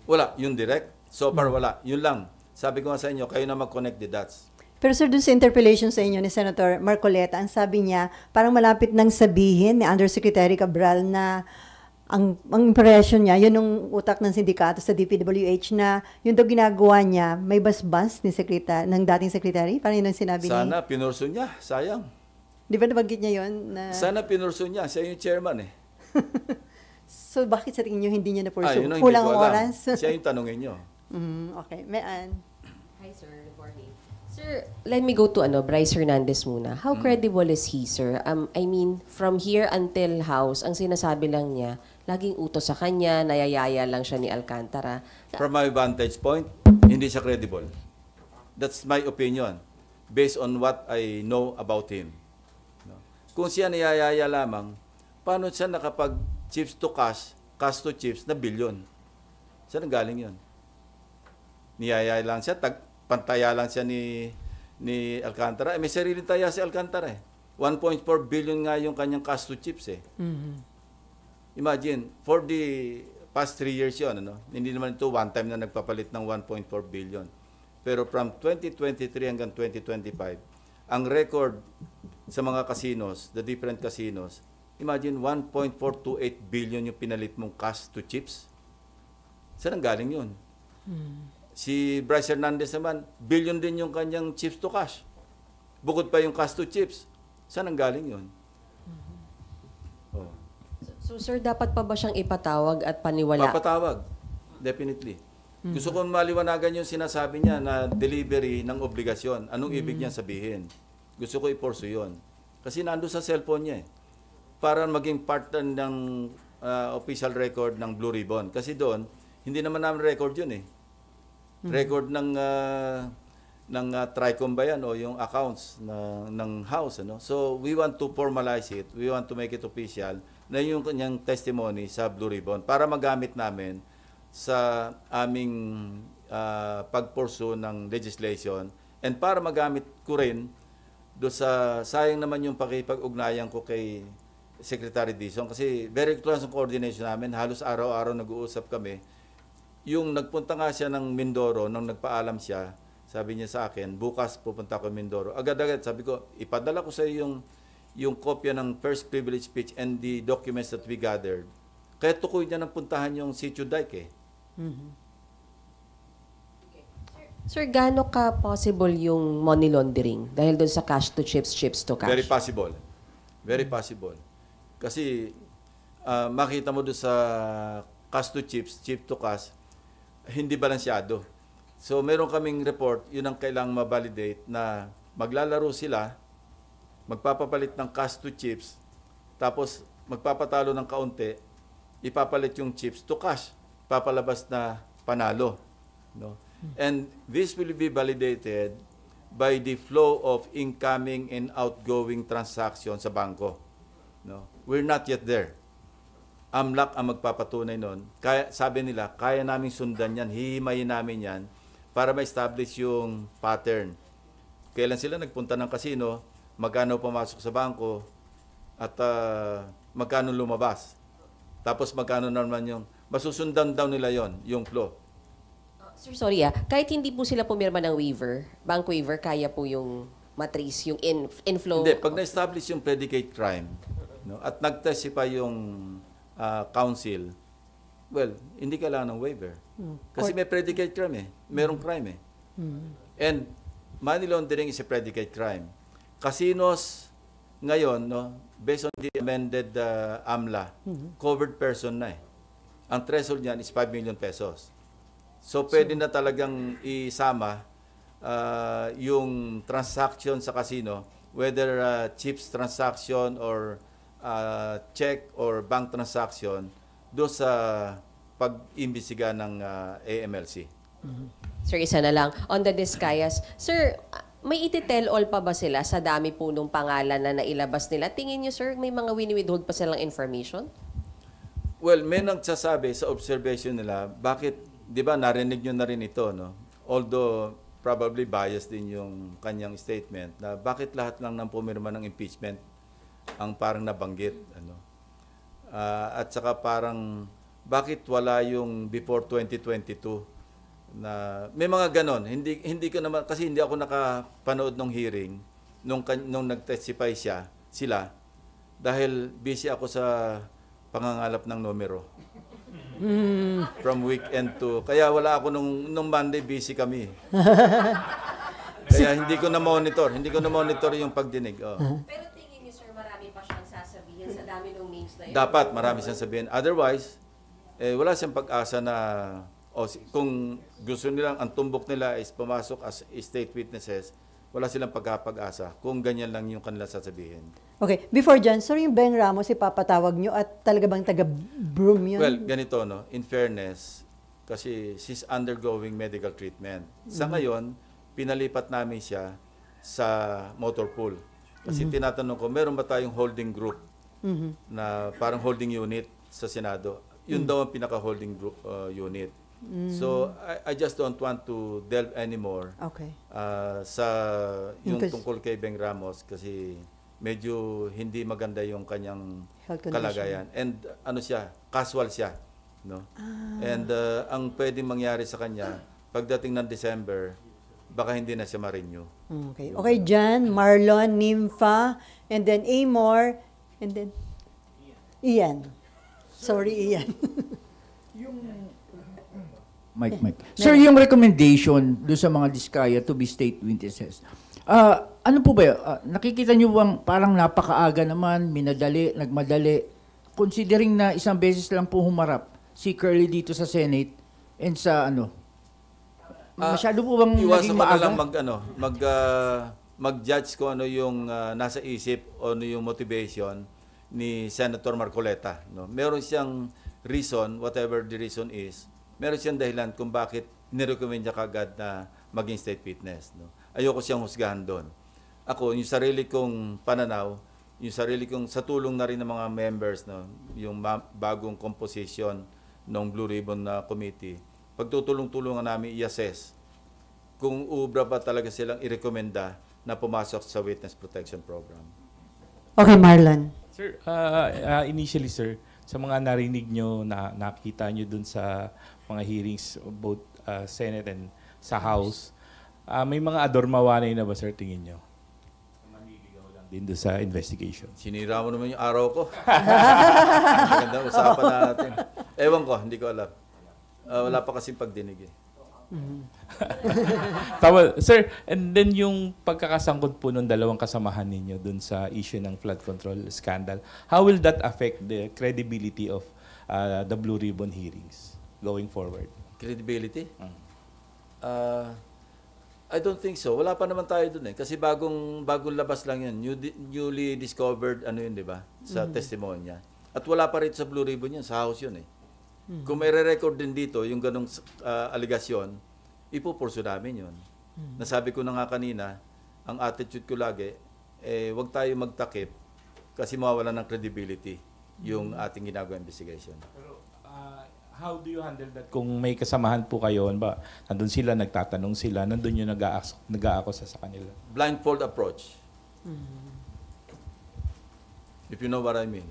Wala, yung direct. So far wala. Yun lang. Sabi ko nga sa inyo, kayo na mag-connect the dots. Pero sir, dun sa interpellation sa inyo ni Senator Marcoleta, ang sabi niya, parang malapit nang sabihin ni Undersecretary Cabral na ang impression niya, yun yung utak ng sindikato sa DPWH na yun daw ginagawa niya, may basbas ni ng dating secretary? Parang yun ang sinabi Sana pinurso niya, sayang. Di ba nabanggit niya yun? Na... Sana pinurso niya, siya yung chairman eh. So bakit sa tingin niyo hindi niya na-pursue? Yun ang Kulang hindi ang ko alam. oras? Siya yung tanongin niyo. Okay. Mayan. Hi, sir. Good morning. Sir, let me go to Bryce Hernandez muna. How credible is he, sir? I mean, from here until house, ang sinasabi lang niya, laging utos sa kanya, nayayaya lang siya ni Alcantara. From my vantage point, hindi siya credible. That's my opinion. Based on what I know about him. No? Kung siya niyayaya lamang, paano siya nakapag chips to cash to chips na billion? Saan ang galing yun? Niyayaya lang siya, pantaya lang siya ni Alcantara. May sariling taya si Alcantara eh. 1.4 billion nga yung kanyang cash to chips eh. Imagine, for the past 3 years yun, hindi naman ito one time na nagpapalit ng 1.4 billion. Pero from 2023 hanggang 2025, ang record sa mga casinos, the different casinos, imagine 1.428 billion yung pinalit mong cash to chips. Saan ang galing yun? Si Bryce Hernandez naman, billion din yung kanyang chips to cash. Bukod pa yung cash to chips. Saan ang galing yun? Oh. So, sir, dapat pa ba siyang ipatawag at paniwala? Papatawag. Definitely. Gusto ko maliwanagan yung sinasabi niya na delivery ng obligasyon. Anong ibig niya sabihin? Gusto ko i-pursue yun. Kasi nandun sa cellphone niya eh. Para maging part ng official record ng Blue Ribbon. Kasi doon, hindi naman namin record yun eh. Record ng TRICOM ba yan o yung accounts ng house. So, we want to formalize it. We want to make it official na yung kanyang testimony sa Blue Ribbon para magamit namin sa aming pag-pursue ng legislation and para magamit ko rin do sa sayang naman yung pakipag-ugnayan ko kay Secretary Dizon kasi very close ang coordination namin. Halos araw-araw nag-uusap kami. Yung nagpunta nga siya ng Mindoro, nung nagpaalam siya, sabi niya sa akin, bukas pupunta ko Mindoro. Agad-agad, sabi ko, ipadala ko sa iyo yung kopya ng first privilege speech and the documents that we gathered. Kaya tukoy niya nang puntahan yung Sitio Dike eh. Sir, gaano ka possible yung money laundering dahil doon sa cash to chips, chips to cash? Very possible. Very possible. Kasi makita mo doon sa cash to chips, chip to cash, hindi balansyado. So meron kaming report, yun ang kailangang ma-validate na maglalaro sila, magpapapalit ng cash to chips, tapos magpapatalo ng kaunti, ipapalit yung chips to cash, papalabas na panalo. No? And this will be validated by the flow of incoming and outgoing transactions sa bangko. No? We're not yet there. AMLAC ang magpapatunay nun. Kaya, sabi nila, kaya namin sundan yan, hihimayin namin yan para ma-establish yung pattern. Kailan sila nagpunta ng casino, magkano pumasok sa bangko, at magkano lumabas. Tapos magkano naman yung, masusundan daw nila yon yung flow. Sir, sorry kahit hindi po sila pumirma ng waiver, bank waiver, kaya po yung matrace, yung inflow? Hindi, pag na-establish yung predicate crime, no, at nag-testify yung counsel, well, hindi kailangan ng waiver. Kasi may predicate crime eh. Merong crime eh. And money laundering is a predicate crime. Casinos ngayon, no, based on the amended AMLA, covered person na eh. Ang threshold niyan is 5 million pesos. So, pwede na talagang isama yung transaction sa casino, whether chips transaction or check or bank transaction, do sa pag-imbestiga ng AMLC. Sir, isa na lang. On the Discayas, sir, may iti-tell all pa ba sila sa dami po nung pangalan na nailabas nila? Tingin niyo, sir, may mga wini-withhold pa silang information? Well, may nagsasabi sa observation nila, bakit, di ba, narinig nyo na rin ito, no? Although, probably biased din yung kanyang statement, na bakit lahat lang ng pumirma ng impeachment ang parang nabanggit, ano? At saka parang, bakit wala yung before 2022 na may mga ganon. Hindi ko naman kasi hindi ako nakapanood ng hearing nung nag-testify sila dahil busy ako sa pangangalap ng numero. From weekend to kaya wala ako nung Monday, busy kami. Kaya hindi ko na monitor yung pagdinig. Pero tingin niyo, sir, marami pa siyang sasabihin sa dami ng names na yun? Dapat marami siyang sabihin. Otherwise, wala siyang pag-asa na kung gusto nilang, ang tumbok nila is pumasok as state witnesses, wala silang pag-asa kung ganyan lang yung kanila sasabihin. Okay, before dyan, sir, yung Beng Ramos, ipapatawag nyo at talaga bang taga-broom yun? Well, ganito, no? In fairness, kasi she's undergoing medical treatment. Sa ngayon, pinalipat namin siya sa motor pool. Kasi tinatanong ko, meron ba tayong holding group na parang holding unit sa Senado? Yun daw ang pinaka-holding group unit. So, I just don't want to delve anymore Okay. sa yung Because- tungkol kay Beng Ramos kasi medyo hindi maganda yung kanyang Health condition. kalagayan. And ano siya, casual siya. No? And ang pwedeng mangyari sa kanya, pagdating ng December, baka hindi na siya ma-renew. Okay. Okay, Jan, Marlon, Nympha, and then Amor, and then Ian. Sorry, Ian. Mike. Sir, yung recommendation do sa mga diskaya to be state witnesses. Ano po ba yun? Nakikita niyo bang parang napakaaga naman, nagmadali, considering na isang beses lang po humarap si Curly dito sa Senate and sa masyado po bang Iwasan naging ko na maaga? lang mag-judge ko ano yung nasa isip o ano yung motivation ni Senator Marcoleta. No? Meron siyang reason, whatever the reason is, meron siyang dahilan kung bakit nirecommend niya kagad na maging state witness. No? Ayoko siyang husgahan doon. Ako, yung sarili kong pananaw, yung sarili kong sa tulong na rin ng mga members, no? Yung bagong composition ng Blue Ribbon na committee, pagtutulong-tulungan namin i-assess kung ubra ba talaga silang i-recommenda na pumasok sa Witness Protection Program. Okay, Marlon. Sir, initially sir, sa mga narinig nyo, nakita nyo dun sa mga hearings, both Senate and sa House, may mga adormawanay na ba sir tingin nyo? Maniligaw lang din dun sa investigation. Sinira mo naman yung araw ko. Maganda usapan natin. Ewan ko, hindi ko alam. Wala pa kasing pagdinig eh. Tama, sir, and then yung pagkakasangkot po ng dalawang kasamahan ninyo dun sa issue ng flood control scandal, how will that affect the credibility of the Blue Ribbon hearings going forward? Credibility? I don't think so. Wala pa naman tayo dun eh. Kasi bagong labas lang yun. Newly discovered, ano yun, di ba? Sa testimonya. At wala pa rin sa Blue Ribbon yun. Sa House yun eh. Kung may re-record din dito, yung ganong aligasyon, ipupurso namin yun. Nasabi ko na nga kanina, ang attitude ko lagi, wag tayo magtakip kasi mawawala ng credibility yung ating ginagawa investigation. Pero how do you handle that kung may kasamahan po kayo? Ba, nandun sila, nagtatanong sila, nandun yung nag-aakusa sa kanila? Blindfold approach. If you know what I mean.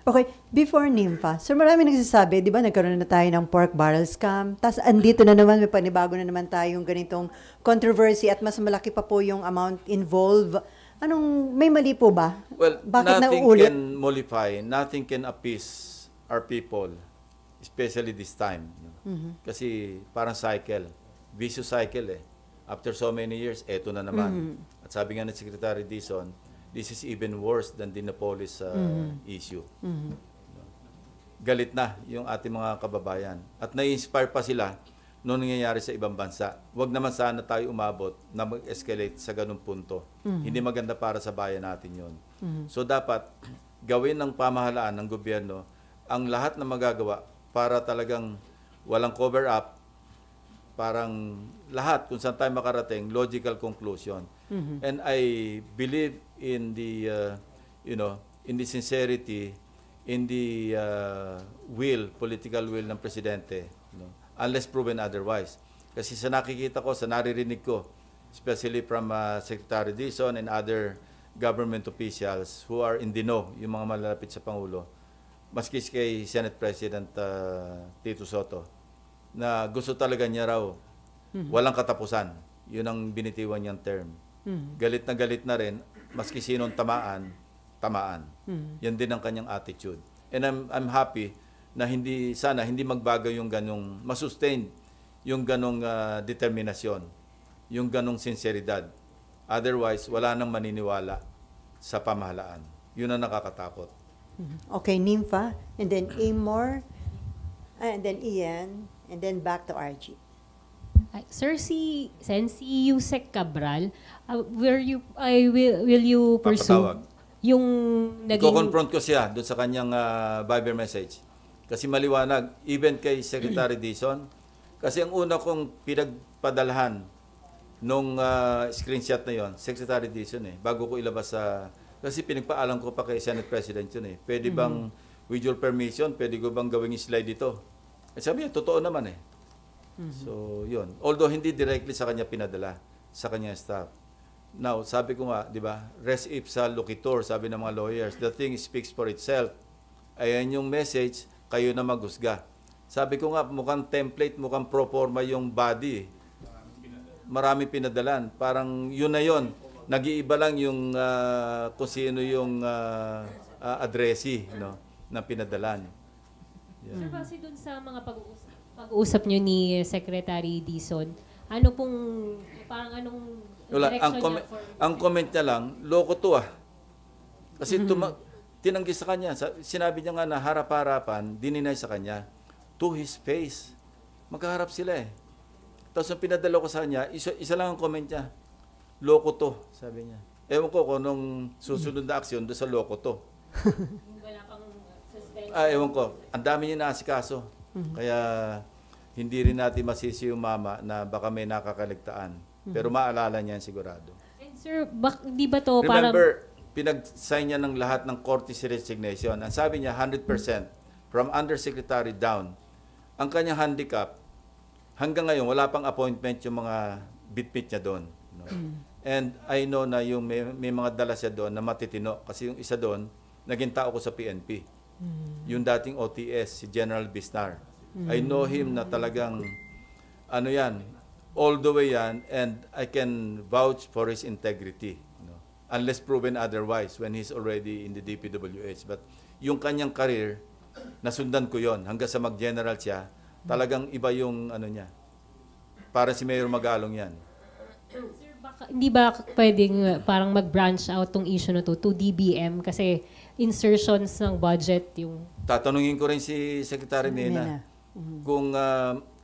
Okay, before Nympha, sir, marami nagsasabi, di ba, nagkaroon na tayo ng pork barrel scam, tapos andito na naman, may panibago na naman tayong ganitong controversy at mas malaki pa po yung amount involved. May mali po ba? Well, Bakit nothing nauulit? can mollify, nothing can appease our people, especially this time. Kasi parang cycle, vicious cycle eh. After so many years, eto na naman. At sabi nga ni Secretary Dizon, this is even worse than the Napolis issue. Galit na yung ating mga kababayan. At na-inspire pa sila noong nangyayari sa ibang bansa. Huwag naman sana tayo umabot na mag-escalate sa ganung punto. Hindi maganda para sa bayan natin yon. So dapat gawin ng pamahalaan ng gobyerno ang lahat na magagawa para talagang walang cover-up, parang lahat kung saan tayo makarating, logical conclusion. And I believe in the, in the sincerity, in the political will ng Presidente, unless proven otherwise. Kasi sa nakikita ko, sa naririnig ko, especially from Secretary Dizon and other government officials who are in the know, yung mga malalapit sa Pangulo, maski kay Senate President Tito Soto, na gusto talaga niya raw walang katapusan. Yun ang binitiwan niyang term. Galit na rin, maski sinong tamaan. Yan din ang kanyang attitude. And I'm happy na sana hindi magbago yung ganong, masustain yung ganong determinasyon, yung ganong sinseridad. Otherwise, wala nang maniniwala sa pamahalaan. Yun ang nakakatakot. Okay, Nympha, and then Amor, and then Ian, and then back to RG. Sir, si Yusek Cabral, will you pursue Papatawag. yung naging... Iko-confront ko siya doon sa kanyang Viber message. Kasi maliwanag, even kay Secretary Dizon, kasi ang una kong pinagpadalhan nung screenshot na yon, Secretary Dizon bago ko ilabas sa... Kasi pinagpaalam ko pa kay Senate President yun Pwede bang, with your permission, pwede ko bang gawing slide ito? At sabi niya, totoo naman So, yun. Although hindi directly sa kanya pinadala, sa kanya staff. Now, sabi ko nga, di ba, res ipsa loquitur, sabi ng mga lawyers, the thing speaks for itself. Ayan yung message, kayo na maghusga. Sabi ko nga, mukhang template, mukhang pro forma yung body. Marami pinadalan. Parang yun na yun. Nag-iiba lang yung kung sino yung addressee na pinadalan. Yeah. Sir, kasi dun sa mga pag-uusap nyo ni Secretary Dizon, ano pong, parang anong direction niya for... Ang comment niya lang, loko to Kasi tinanggi sa kanya. Sinabi niya nga na harap-harapan, dininay sa kanya. To his face. Magkaharap sila Tapos ang pinadala ko sa kanya, isa lang ang comment niya. Loko to, sabi niya. Ewan ko kung nung susunod na aksyon doon sa loko to. Wala pang suspension. Ewan ko. Ang dami niya naasikaso. Kaya hindi rin natin masisi yung mama na baka may nakakaligtaan. Pero maalala niya sigurado. And sir, di ba to parang... Remember, pinag-sign niya ng lahat ng courtesy resignation. Ang sabi niya, 100% from undersecretary down. Ang kanyang handicap, hanggang ngayon, wala pang appointment yung mga bitbit niya doon. And I know na yung may mga dala siya doon na matitino. Kasi yung isa doon, naging tao ko sa PNP. Yung dating OTS, si General Bisnar. I know him na talagang, all the way yan, and I can vouch for his integrity. Unless proven otherwise when he's already in the DPWH. But yung kanyang career, nasundan ko yon hanggang sa mag-general siya, talagang iba yung niya. Para si Mayor Magalong yan. Sir, hindi ba pwedeng parang mag-branch out tong issue na to DBM kasi insertions ng budget yung... Tatanungin ko rin si Secretary Mena. Kung,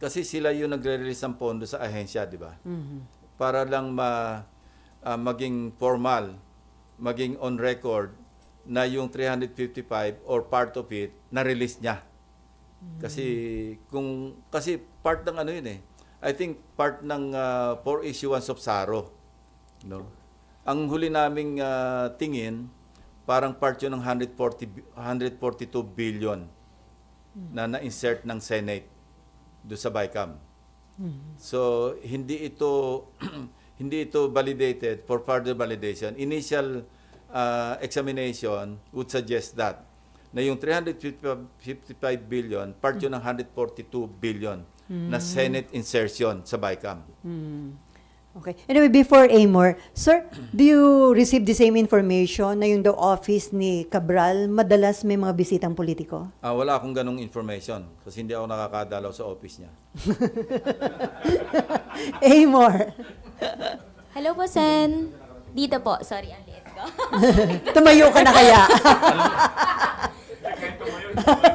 kasi sila yung nagre-release ng pondo sa ahensya, di ba? Para lang maging formal, maging on record na yung 355 or part of it na-release niya. Kasi part ng I think part ng for issuance of SARO. Ang huli naming tingin, parang part yun ng 142 billion na na-insert ng Senate do sa BICAM. So, hindi ito validated for further validation. Initial examination would suggest that na yung 355 billion, part yun ng 142 billion na Senate insertion sa BICAM. Okay. Anyway, before Amor, sir, do you receive the same information na yung the office ni Cabral madalas may mga bisitang politiko? Wala akong ganong information kasi hindi ako nakakadalaw sa office niya. Amor. Hello po, Sen. Dito po. Sorry, ang liit ko. Tumayo ka na kaya?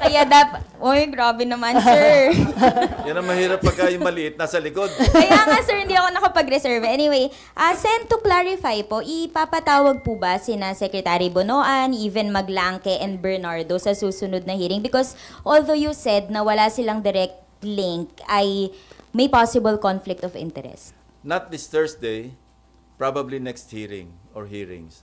Kaya grabe naman, sir. Yan ang mahirap pagka yung maliit nasa likod. Kaya nga, sir, hindi ako nakapag-reserve. Anyway, Sen, to clarify po, ipapatawag po ba sina Secretary Bonoan, even Maglangke and Bernardo sa susunod na hearing? Because although you said na wala silang direct link, ay may possible conflict of interest. Not this Thursday, probably next hearing or hearings.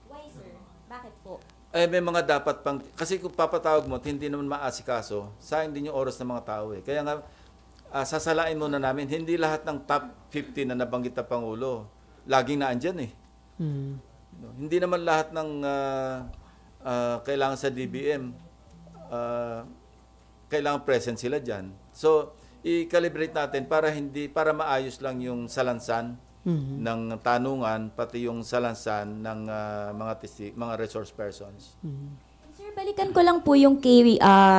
Why, sir? Bakit po? May mga dapat pang, kasi kung papatawag mo, hindi naman maasikaso, sayang din yung oras ng mga tao Kaya nga, sasalain muna namin, hindi lahat ng top 50 na nabanggit na Pangulo, laging naandyan Hindi naman lahat ng kailangan sa DBM, kailangan present sila dyan. So, i-calibrate natin para maayos lang yung salansan ng tanungan, pati yung salansan ng mga resource persons. Sir, balikan ko lang po yung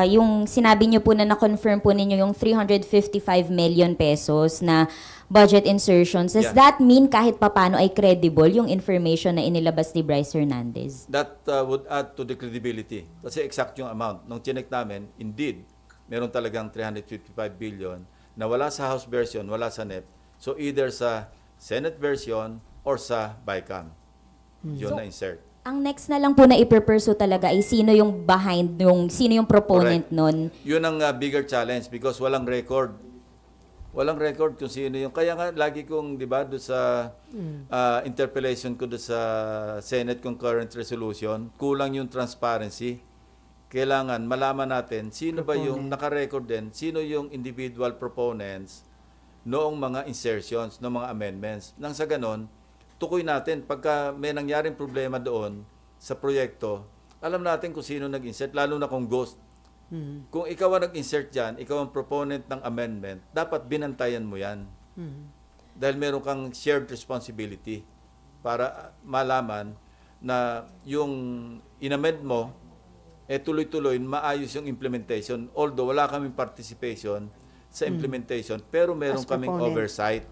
yung sinabi niyo po na na-confirm po ninyo yung 355 million pesos na budget insertions. Does that mean kahit papano ay credible yung information na inilabas ni Bryce Hernandez? That would add to the credibility. Kasi exact yung amount. Nung chinek namin, indeed, meron talagang 355 billion na wala sa House version, wala sa NEP. So either sa Senate version or sa BICAM. Yun na insert. Ang next na lang po na ipe-pursue talaga ay sino yung sino yung proponent nun? Yun ang bigger challenge because walang record. Walang record kung sino yung... Kaya nga, lagi kong, di ba, doon sa interpellation ko doon sa Senate Concurrent Resolution, kulang yung transparency. Kailangan malaman natin sino ba yung naka-record din, sino yung individual proponents noong mga insertions, noong mga amendments. Nang sa ganon, tukoy natin pagka may nangyaring problema doon sa proyekto, alam natin kung sino nag-insert, lalo na kung ghost. Kung ikaw ang nag-insert dyan, ikaw ang proponent ng amendment, dapat binantayan mo yan. Dahil meron kang shared responsibility para malaman na yung inamend mo, tuloy-tuloy, maayos yung implementation. Although wala kaming participation sa implementation, pero meron kaming oversight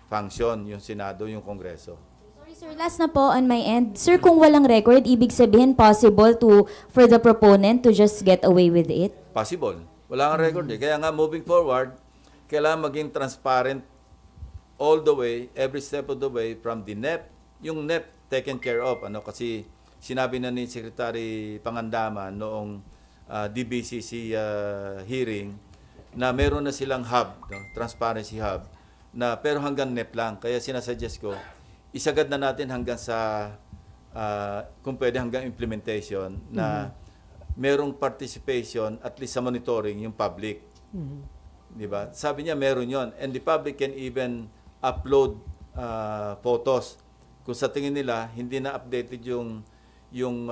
function, yung Senado, yung Kongreso. Sorry sir, last na po on my end. Sir, kung walang record, ibig sabihin possible for the proponent to just get away with it? Possible. Wala kang record eh. Kaya nga, moving forward, kailangan maging transparent all the way, every step of the way, from the NEP, yung NEP taken care of. Kasi sinabi na ni Secretary Pangandaman noong DBCC hearing na meron na silang hub, transparency hub, pero hanggang NEP lang. Kaya sinasuggest ko, isagad na natin hanggang sa, kung pwede hanggang implementation, na merong participation, at least sa monitoring, yung public. Diba? Sabi niya, meron yon. And the public can even upload photos. Kung sa tingin nila, hindi na updated yung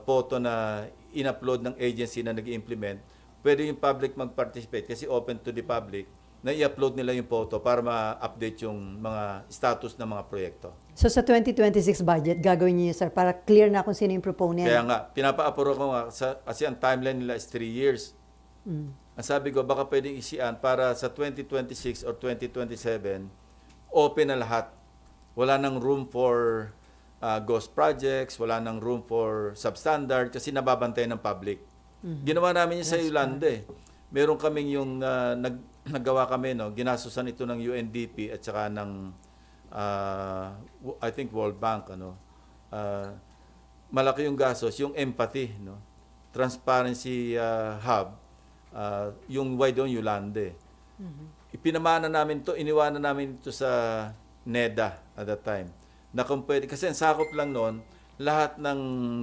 photo na in-upload ng agency na nag-implement, pwede yung public mag-participate kasi open to the public na i-upload nila yung photo para ma-update yung mga status ng mga proyekto. So sa 2026 budget, gagawin niyo sir para clear na kung sino yung proponent? Kaya nga, pinapa-approve ko nga kasi ang timeline nila is 3 years. Ang sabi ko, baka pwedeng isian para sa 2026 or 2027, open na lahat. Wala nang room for ghost projects, wala nang room for substandard kasi nababantay ng public. Ginawa namin yun sa Yolanda eh. Meron kaming yung naggawa kami, ginasusan ito ng UNDP at saka ng I think World Bank. Malaki yung gastos, yung empathy, transparency hub, yung why doon Yolanda eh. Ipinamana namin to, iniwanan namin ito sa NEDA at that time. Na kung pwede, kasi ang sakop lang noon, lahat ng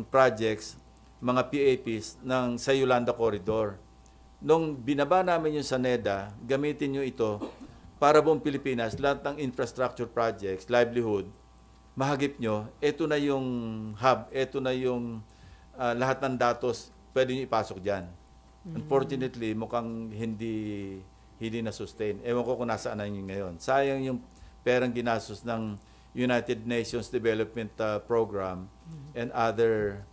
projects, mga PAPs sa Yolanda Corridor. Nung binaba namin yung sa NEDA, gamitin nyo ito para buong Pilipinas, lahat ng infrastructure projects, livelihood, mahagip nyo, ito na yung hub, ito na yung lahat ng datos, pwede nyo ipasok dyan. Unfortunately, mukhang hindi na-sustain. Ewan ko kung nasaan na yun ngayon. Sayang yung perang ginastos ng United Nations Development Program and other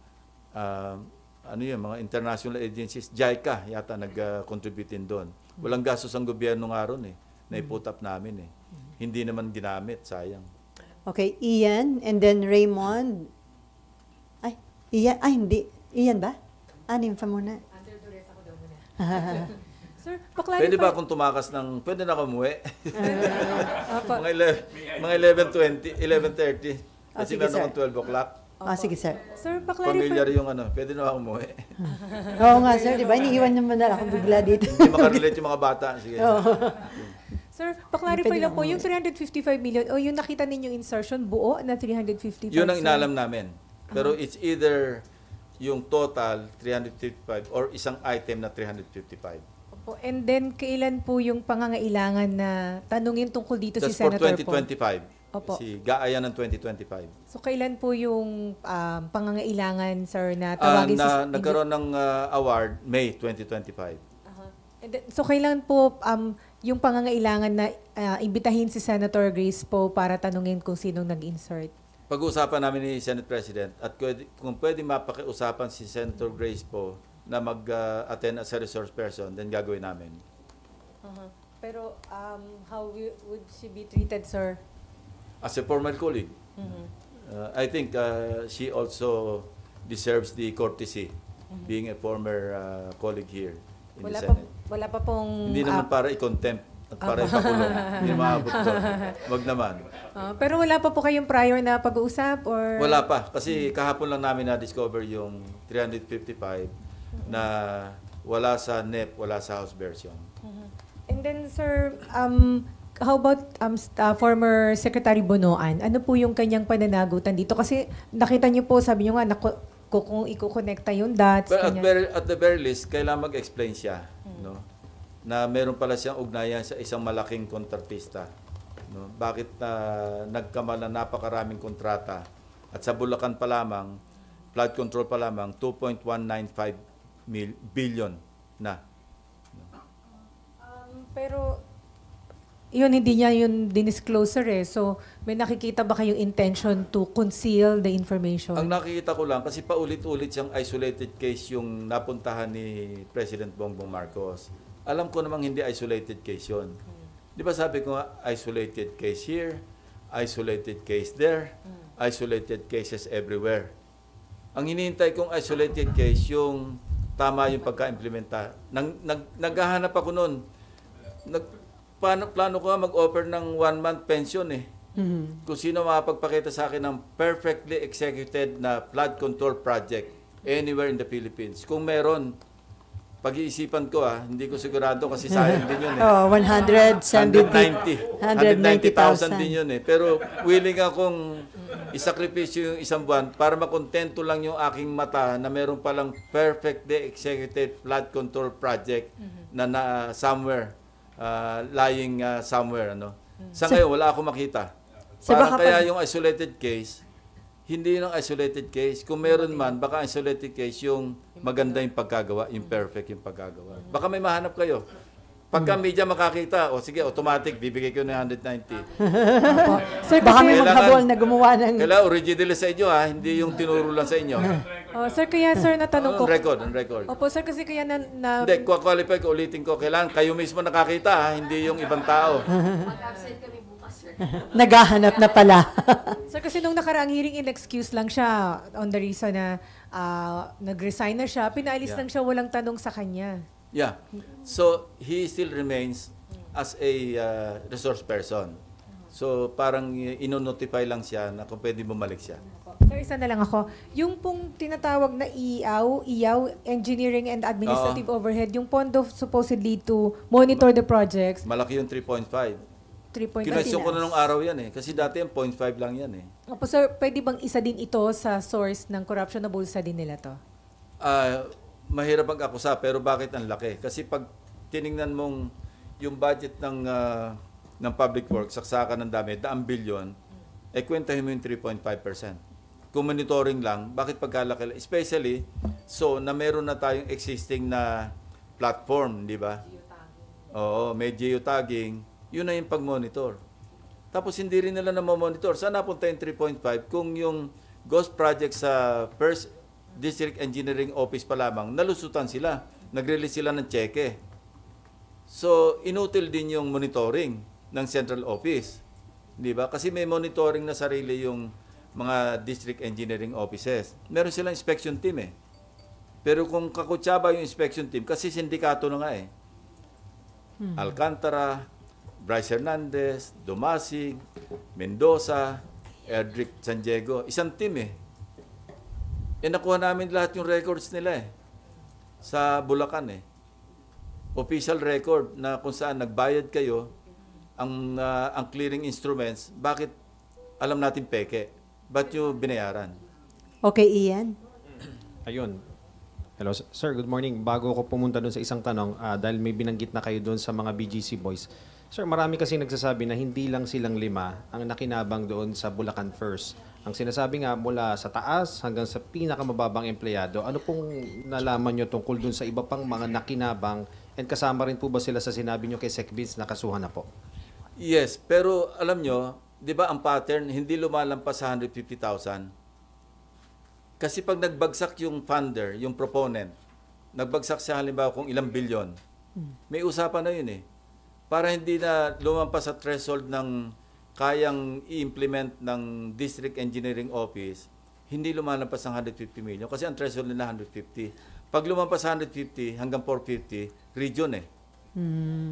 mga international agencies. JICA yata nag-contribute din doon. Walang gastos ang gobyerno nga ron eh. Na-put up namin eh. Hindi naman ginamit, sayang. Okay, Ian and then Raymond. Ian, hindi. Ian ba? Nympha muna. Under duress ako daw muna. Sir, pwede ba akong tumakas ng, pwede na ako umuwi? mga 11:20, 11:30. Kasi meron akong 12 o'clock. Sige sir. Sir, Familiar yung pwede na ako umuwi. Oo nga sir, di ba? Iniiwan naman na ako bigla dito. Hindi makarelate yung mga bata. Sige. Sir, pa-clarify lang po, yung 355 million, o yung nakita ninyong insertion, buo na 355? Yun ang inalam namin. Pero it's either yung total 355 or isang item na 355. And then, kailan po yung pangangailangan na tanungin tungkol dito si Senator That's for 2025. Opo. Gaayan ng 2025. So, kailan po yung pangangailangan, sir, na tawagin Nagkaroon ng award, May 2025. And then, so kailan po yung pangangailangan na imbitahin si Senator Grace Poe para tanungin kung sinong nag-insert? Pag-uusapan namin ni Senate President at kung pwede mapakiusapan si Senator Grace Poe na mag-attend as a resource person, then gagawin namin. Pero how would she be treated, sir? As a former colleague, I think she also deserves the courtesy being a former colleague here in the Senate. Wala pa pong... Hindi naman para i-contempt at para ipakulong. Hindi maabot ko. Wag naman. Pero wala pa po kayong prior na pag-uusap? Or... Wala pa. Kasi kahapon lang namin na-discover yung 355 na wala sa NEP, wala sa House version. And then, sir, how about former Secretary Bonoan? Ano po yung kanyang pananagutan dito? Kasi nakita niyo po, sabi niyo nga, kung i-connecta yung dots. But at the very least, kailangan mag-explain siya. No? Na meron pala siyang ugnayan sa isang malaking kontratista. No? Bakit nagkamal na napakaraming kontrata at sa Bulacan pa lamang, flood control pa lamang, 2.195 billion na. Pero yun, hindi niya yun dinisclosure eh. So, may nakikita ba kayong intention to conceal the information? Ang nakikita ko lang, kasi paulit-ulit siyang isolated case yung napuntahan ni President Bongbong Marcos. Alam ko namang hindi isolated case yun. Di ba sabi ko nga, isolated case here, isolated case there, isolated cases everywhere. Ang hinihintay kong isolated case, yung tama yung pagka-implementa. Naghahanap ako noon. Plano ko nga mag-offer ng 1-month pension eh. Kung sino makapagpakita sa akin ng perfectly executed na flood control project anywhere in the Philippines. Kung meron, pag-iisipan ko hindi ko sigurado kasi sayang din yun eh. 190,000 din yun eh. Pero willing akong isakripisyo yung isang buwan para makontento lang yung aking mata na meron palang perfectly executed flood control project na somewhere, lying somewhere. Sa ngayon, wala akong makita. Parang kaya yung isolated case, hindi yung isolated case. Kung meron man, baka isolated case yung maganda yung pagkagawa, yung perfect yung pagkagawa. Baka may mahanap kayo. Pagka media makakita, sige, automatic, bibigay ko na 190. Sir, baka may maghabol na gumawa ng... Kailangan original sa inyo, hindi yung tinuro lang sa inyo. Sir, kaya sir, natanong ko... On record. Opo, sir, kasi kaya na... Hindi, qualify ko, ulitin ko. Kailangan kayo mismo nakakita, hindi yung ibang tao. Mag-absent kami bukas, sir. Naghahanap na pala. Sir, kasi nung nakaraang hearing, in-excuse lang siya on the reason na nag-resign na siya. Pinaalis lang siya, walang tanong sa kanya. Yeah. So, he still remains as a resource person. So, parang ino-notify lang siya na kung pwede bumalik siya. Sir, isa na lang ako. Yung pong tinatawag na IAW, Engineering and Administrative Overhead, yung pondo supposedly to monitor the projects. Malaki yung 3.5. 3.5. Kinwestiyon ko na nung araw yan eh. Kasi dati yung 0.5 lang yan eh. Opo, sir, pwede bang isa din ito sa source ng corruption na bulsa din nila to? Mahirap mag-akusa, pero bakit ang laki? Kasi pag tiningnan mong yung budget ng public works, saksakan ng dami, 100 billion, kwentahin mo yung 3.5%. Kung monitoring lang, bakit pagkalaki? Especially, na meron na tayong existing na platform, di ba? Oo, may geotagging. Yun na yung pag-monitor. Tapos hindi rin nila na monitor. Saan napunta yung 3.5? Kung yung ghost project sa first District Engineering Office pa lamang, nalusutan sila. Nag-release sila ng cheque. So, inutil din yung monitoring ng Central Office. Di ba? Kasi may monitoring na sarili yung mga District Engineering Offices. Meron silang inspection team eh. Pero kung kakutsaba yung inspection team, kasi sindikato na nga eh. Alcantara, Bryce Hernandez, Dumasig, Mendoza, Erdrick San Diego. Isang team eh. Nakuha namin lahat yung records nila eh. Sa Bulacan eh. Official record na kung saan nagbayad kayo, ang clearing instruments, bakit alam natin peke? Ba't yung binayaran? Okay, Ian. Ayun. Hello, sir. Good morning. Bago ako pumunta doon sa isang tanong, dahil may binanggit na kayo doon sa mga BGC boys. Sir, marami kasi nagsasabi na hindi lang silang 5 ang nakinabang doon sa Bulacan First. Ang sinasabi nga mula sa taas hanggang sa pinakamababang empleyado, ano pong nalaman nyo tungkol dun sa iba pang mga nakinabang And kasama rin po ba sila sa sinabi nyo kay Sec Vince na kasuhan na po? Yes, pero alam nyo, di ba ang pattern, hindi lumalampas sa 150,000. Kasi pag nagbagsak yung funder, yung proponent, nagbagsak siya halimbawa kung ilang bilyon, may usapan na yun eh. Para hindi na lumampas sa threshold ng kayang i-implement ng District Engineering Office, hindi lumalampas ng 150 million. Kasi ang threshold nila 150. Pag lumampas sa 150 hanggang 450, region eh.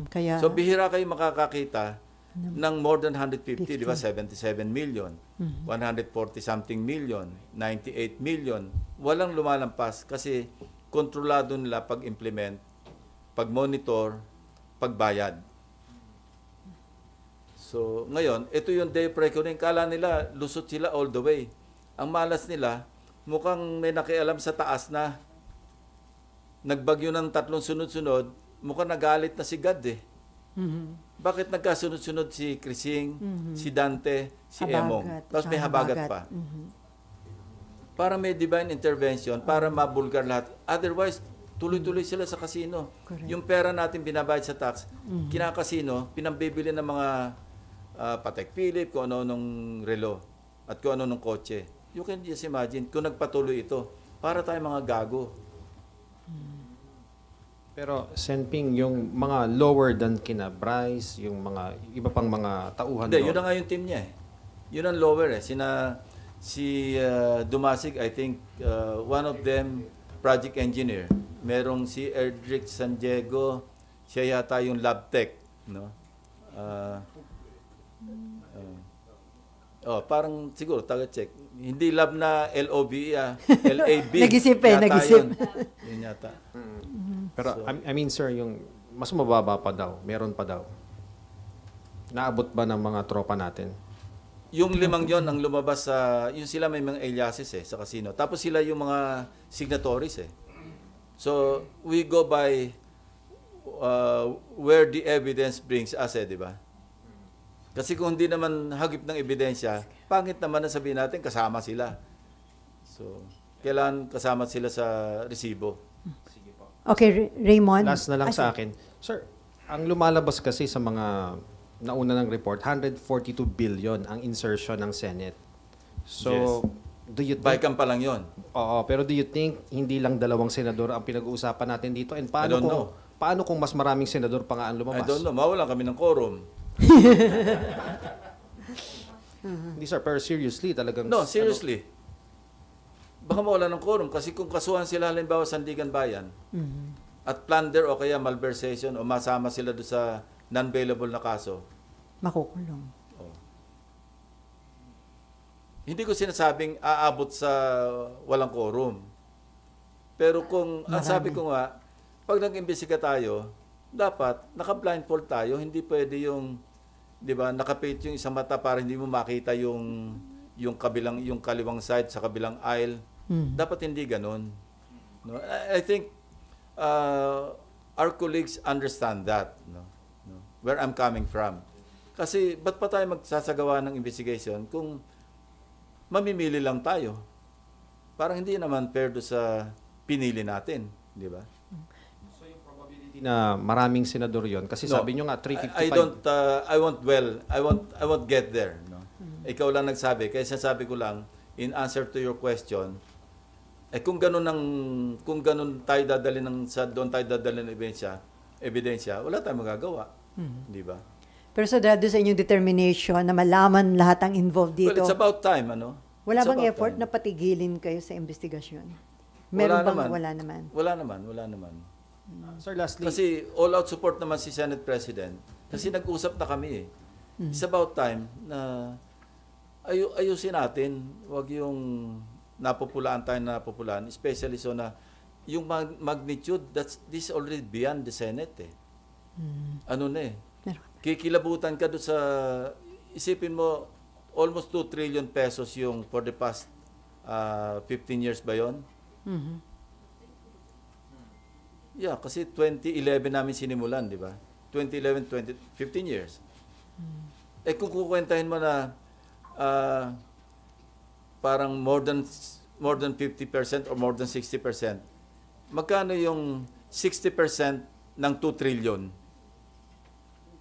Kaya, So bihira kayo makakakita ng more than 150, di ba? 77 million, 140 something million, 98 million. Walang lumalampas kasi kontrolado nila pag-implement, pag-monitor, pagbayad. So, ngayon, ito yung day of reckoning. Kala nila, lusot sila all the way. Ang malas nila, mukhang may nakialam sa taas na. Nagbagyo ng 3 sunod-sunod, mukhang nagalit na si God eh. Bakit nagkasunod-sunod si Crising, si Dante, si Emong? Tapos may habagat pa. Para may divine intervention, para mabulgar lahat. Otherwise, tuloy-tuloy sila sa casino. Correct. Yung pera natin binabayad sa tax, kinakasino, pinambibili ng mga Patek Philippe, kung ano nung relo, at kung ano nung kotse. You can just imagine, kung nagpatuloy ito, para tayo mga gago. Pero Senping, yung mga lower than kina Bryce, yung mga iba pang mga tauhan Hindi, yun na nga yung team niya eh. Yun ang lower eh. Si Dumasig, I think, one of them, project engineer. Merong si Erdrick San Diego, siya yata yung lab tech. No? Parang siguro, taga-check. Hindi lab na LOBE, LAB. Nag-isip eh, Yata nag-isip. Yun yata. Pero I mean sir, yung mas mababa pa daw, meron pa daw. Naabot ba ng mga tropa natin? Yung 5 yon ang lumabas sa, yung sila may mga aliases eh, sa casino. Tapos sila yung mga signatories eh. So, we go by where the evidence brings us eh, di ba? Kasi kung hindi naman hagip ng ebidensya, pangit naman na sabihin natin kasama sila. So, kailangan kasama sila sa resibo. okay, Raymond. Last na lang sa akin. Sir, ang lumalabas kasi sa mga nauna ng report, 142 billion ang insertion ng Senate. So, Yes. do you think... Baikan pa lang yon. Oo, pero do you think hindi lang 2 senador ang pinag-uusapan natin dito? And I don't know. paano kung mas maraming senador pa nga ang I lumabas? don't know, mawalan kami ng quorum. Hindi sir, pero seriously talagang... No, seriously. Baka mawalan ng quorum kasi kung kasuhan sila halimbawa Sandigan Bayan at plunder o kaya malversation o masama sila doon sa non-bailable na kaso, Makukulong. hindi ko sinasabing aabot sa walang quorum. Pero kung, ang sabi ko nga, pag nag-imbestiga tayo, dapat naka-blindfold tayo, hindi pwede yung, di ba, nakapit yung isang mata para hindi mo makita yung kaliwang side sa kabilang aisle. Dapat hindi ganun. No? I think our colleagues understand that, no? Where I'm coming from. Kasi ba't pa tayo magsasagawa ng investigation kung mamimili lang tayo? Parang hindi naman fair do sa pinili natin, di ba? So yung probability na maraming senador yon kasi No, sabi nyo nga 355. I won't get there, no. Ikaw lang nagsabi, kaya sinasabi ko lang in answer to your question, kung ganun tayo dadalhin doon tayo dadalhin ng ebidensya, wala tayong magagawa, di ba? Pero so dahil sa inyong determination na malaman lahat ang involved dito, Well, it's about time, ano? wala It's bang about effort time. na patigilin kayo sa investigasyon? Meron bang wala naman? Wala naman. Sir, lastly, Kasi all-out support naman si Senate President. Kasi nag-usap na kami eh. It's about time na ayusin natin. Huwag yung napopulaan tayo na napopulaan. Especially so na yung magnitude, this is already beyond the Senate eh. Ano na eh. Kikilabutan ka doon sa, isipin mo, almost 2 trillion pesos yung for the past 15 years ba yun? Yeah, kasi 2011 namin sinimulan, di ba? 2011, 15 years. Kung kukwentahin mo na parang more than 50% or more than 60%, magkano yung 60% ng 2 trillion.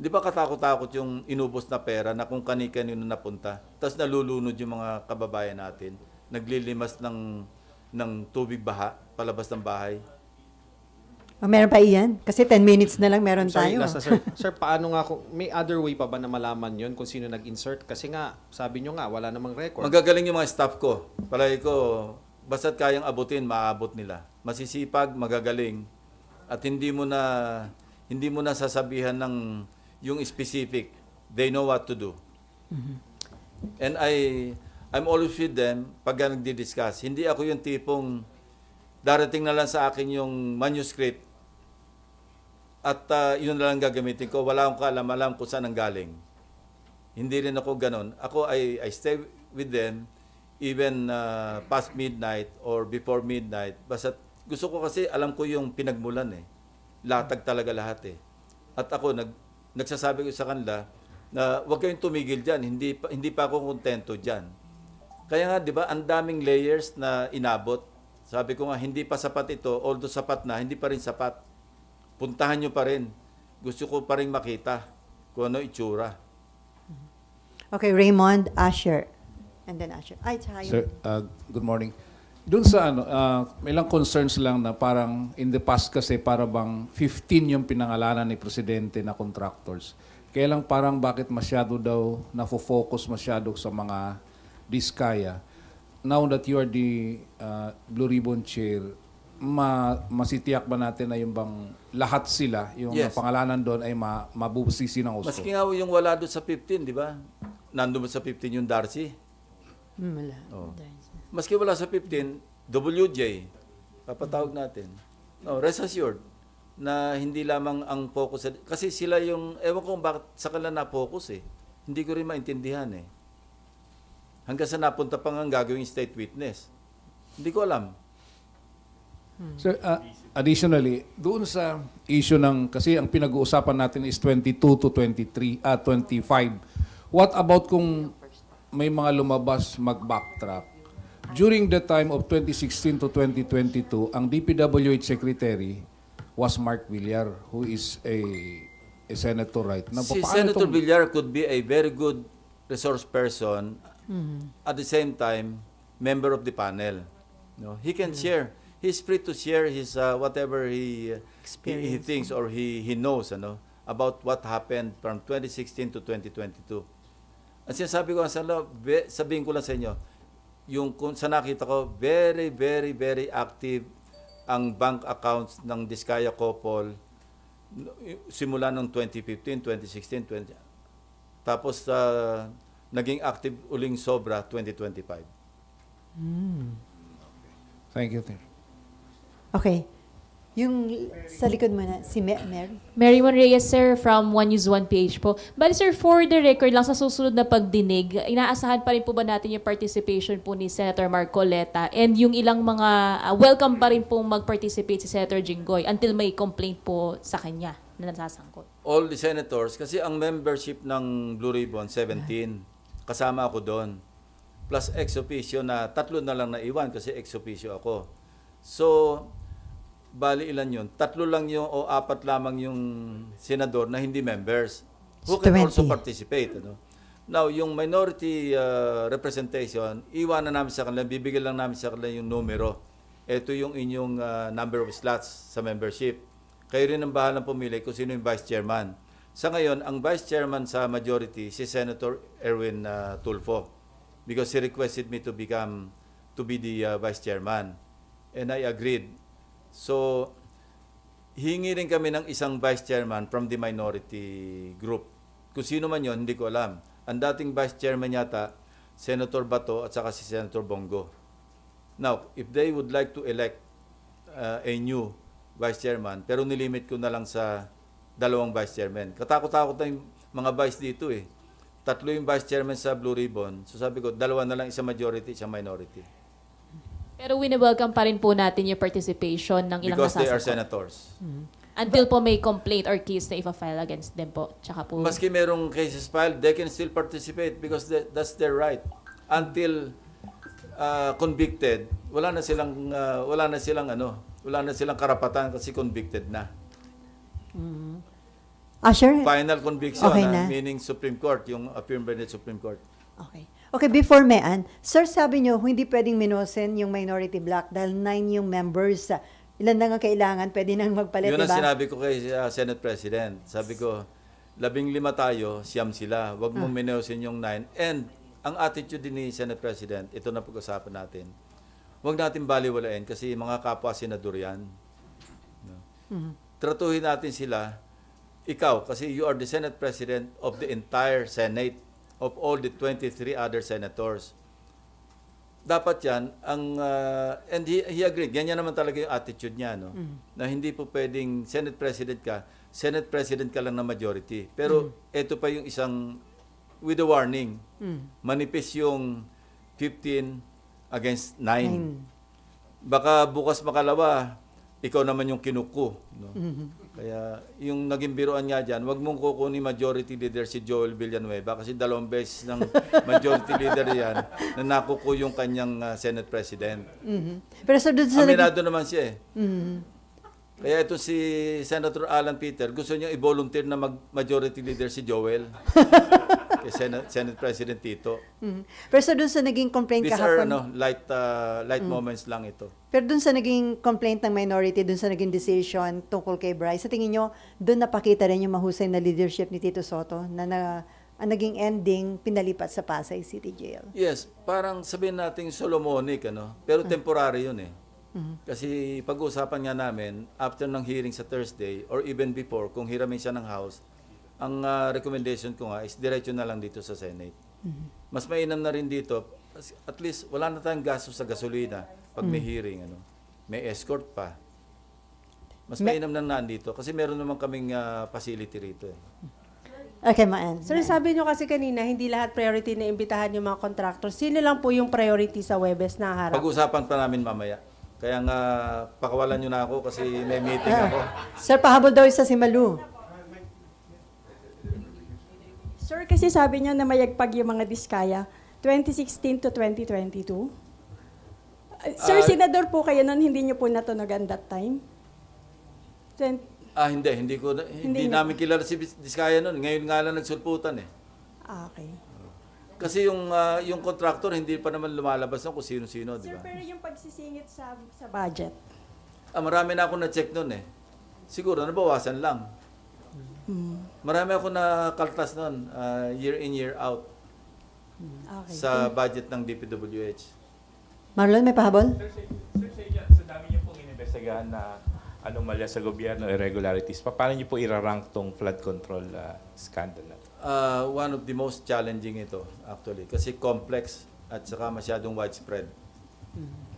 Di ba katakot-takot yung inubos na pera na kung kani-kanino napunta, tapos nalulunod yung mga kababayan natin, naglilimas ng tubig baha, palabas ng bahay. Meron pa iyan? Kasi 10 minutes na lang meron Sorry, tayo. last na, sir. Sir, paano nga may other way pa ba na malaman yon kung sino nag-insert? Kasi nga, sabi nyo nga, wala namang record. Magagaling yung mga staff ko. Palagi ko, basta't kayang abutin, maaabot nila. Masisipag, magagaling. At hindi mo na sasabihan ng yung specific. They know what to do. And I'm always with them pag nagdi-discuss. Hindi ako yung tipong darating na lang sa akin yung manuscript at yun na lang gagamitin ko. Wala akong kaalam-alam kung saan ang galing. Hindi rin ako ganon. Ako, I stay with them even past midnight or before midnight. Basta gusto ko kasi alam ko yung pinagmulan eh. Latag talaga lahat eh. At ako, nagsasabi ko sa kanila na huwag kayong tumigil dyan. Hindi pa ako kontento dyan. Kaya nga, di ba, ang daming layers na inabot. Sabi ko nga, hindi pa sapat ito. Although sapat na, hindi pa rin sapat. Puntahan nyo pa rin. Gusto ko pa rin makita kung ano itsura. Okay, Raymond, Asher. And then Asher. Ay, tayo. Sir, good morning. Doon sa may ilang concerns lang na parang in the past kasi para bang 15 yung pinangalanan ni Presidente na contractors. Kaya lang parang bakit masyado daw nafo-focus masyado sa mga diskaya. Now that you are the Blue Ribbon Chair, masitiyak ba natin na yung bang lahat sila, yung Yes. pangalanan doon ay mabubusisi ng gusto? Maski nga yung wala doon sa 15, di ba? Nandun sa 15 yung Darcy. Wala. Oh. Maski wala sa 15, WJ, papatawag natin. No, rest assured na hindi lamang ang focus. Kasi sila yung, ewan ko bakit sa kanila na-focus eh. Hindi ko rin maintindihan eh. Hanggang sa napunta pa nga gagawing state witness. Hindi ko alam. Sir, additionally, doon sa issue ng, kasi ang pinag-uusapan natin is 22 to 25. What about kung may mga lumabas mag-backtrack? During the time of 2016 to 2022, ang DPWH Secretary was Mark Villar, who is a senator, right? Si Senator Villar could be a very good resource person, at the same time, member of the panel. No? He can share. He's free to share his whatever he thinks or he knows about what happened from 2016 to 2022. At sinasabi ko sabihin ko lang sa inyo, yung sa nakita ko, very, very, very active ang bank accounts ng Diskaya Couple simula ng 2015, 2016, tapos naging active uling sobra 2025. Thank you, sir. Okay. Yung sa likod mo na, si Mary. Mary Mon Reyes, sir, from One News One PH po. Bali, sir, for the record lang, sa susunod na pagdinig, inaasahan pa rin po ba natin yung participation po ni Senator Marcoleta and yung ilang mga welcome pa rin pong mag-participate si Senator Jinggoy until may complaint po sa kanya na nasasangkot? All the senators, kasi ang membership ng Blue Ribbon, 17. Kasama ako doon. Plus ex officio na 3 na lang naiwan kasi ex officio ako. So, bali ilan yun? 3 lang yung o 4 lamang yung senador na hindi members who can 20. also participate. Now, yung minority representation, iwanan namin sa kanila, bibigyan lang namin sa kanila yung numero. Ito yung inyong number of slots sa membership. Kayo rin ang bahalang pumili kung sino yung vice chairman. Sa ngayon, ang vice chairman sa majority, si Senator Erwin Tulfo, because he requested me to be the vice chairman. And I agreed. So, hingi rin kami ng isang vice chairman from the minority group. Kung sino man yon, hindi ko alam. Ang dating vice chairman yata, Senator Bato at saka si Senator Bongo. Now, if they would like to elect a new vice chairman, pero nilimit ko na lang sa 2 vice chairman. Katakot-takot na yung mga vice dito eh. 3 yung vice chairman sa Blue Ribbon. So sabi ko, 2 na lang, isang majority, isang minority. Pero wini-welcome pa rin po natin yung participation ng ilang Because they are nasasangkot. senators. Until po may complaint or case na ipa-file against them po. Tsaka po. Maski merong cases filed, they can still participate because that's their right. Until convicted, wala na silang karapatan kasi convicted na. Asher? Final conviction, Okay na. meaning Supreme Court, yung affirmed by the Supreme Court. Okay. Okay, before Mean, sir, sabi nyo, hindi pwedeng minosen yung minority block dahil 9 yung members. Ilan na nga kailangan, pwede nang magpalit, Yun ang diba? sinabi ko kay Senate President. Sabi ko, 15 tayo, siyam sila. Huwag mong minosen yung 9. And ang attitude din ni Senate President, ito na pag-usapan natin. Huwag natin baliwalain kasi mga kapwa senador yan. No? Tratuhin natin sila, ikaw, kasi you are the Senate President of the entire Senate, of all the 23 other senators. Dapat yan, and he agreed, ganyan naman talaga yung attitude niya, no? Na hindi po pwedeng Senate President ka lang na majority. Pero ito pa yung isang, with a warning, manipis yung 15 against 9. Baka bukas makalawa, ikaw naman yung kinuko. No? Kaya yung naging biruan nga dyan, wag mong kukunin majority leader si Joel Villanueva kasi 2 beses ng majority leader yan na nakuko yung kanyang Senate President. Pero so, doon sa Aminado naman siya eh. Kaya ito si Senator Alan Peter, gusto niya i-volunteer na majority leader si Joel. Kay Senate President Tito. Pero so, doon sa naging complaint These kahapon. are light moments lang ito. Pero doon sa naging complaint ng minority, doon sa naging decision tungkol kay Bryce, sa tingin nyo, doon napakita rin yung mahusay na leadership ni Tito Sotto na ang naging ending, pinalipat sa Pasay City Jail. Yes, parang sabihin natin Solomonic, pero temporary yun eh. Kasi pag-uusapan nga namin, after ng hearing sa Thursday, or even before, kung hiramin siya ng House, ang recommendation ko nga is diretso na lang dito sa Senate. Mas mainam na rin dito, at least wala na tayong gastos sa gasolina pag may hearing, may escort pa. Mas mainam na nandito kasi meron naman kaming facility rito. Okay, Maan. Sir, sabi nyo kasi kanina, hindi lahat priority na imbitahan yung mga contractors. Sino lang po yung priority sa Webes na harap? Pag-usapan pa namin mamaya. Kaya nga, pakawalan nyo na ako kasi may meeting ako. Sir, pahabol daw isa si Malu. Sir, kasi sabi niyo na mayagpag yung mga diskaya, 2016 to 2022. Sir, senador po kayo nun, hindi niyo po natunogan that time? Hindi namin kilala si Diskaya noon. Ngayon nga lang nagsulputan eh. Okay. Kasi yung contractor hindi pa naman lumalabas kung sino-sino, di Sir, ba? pero yung pagsisingit sa budget? Marami na ako na-check noon eh. Siguro nabawasan lang. Marami ako na kaltas noon, year in, year out. Okay. Sa budget ng DPWH. Marlon, may pahabol? Sir, sa dami niyo pong inimbestigahan na anomalya sa gobyerno, irregularities, paano niyo po irarank tong flood control scandal? One of the most challenging ito, actually. Kasi complex at saka masyadong widespread.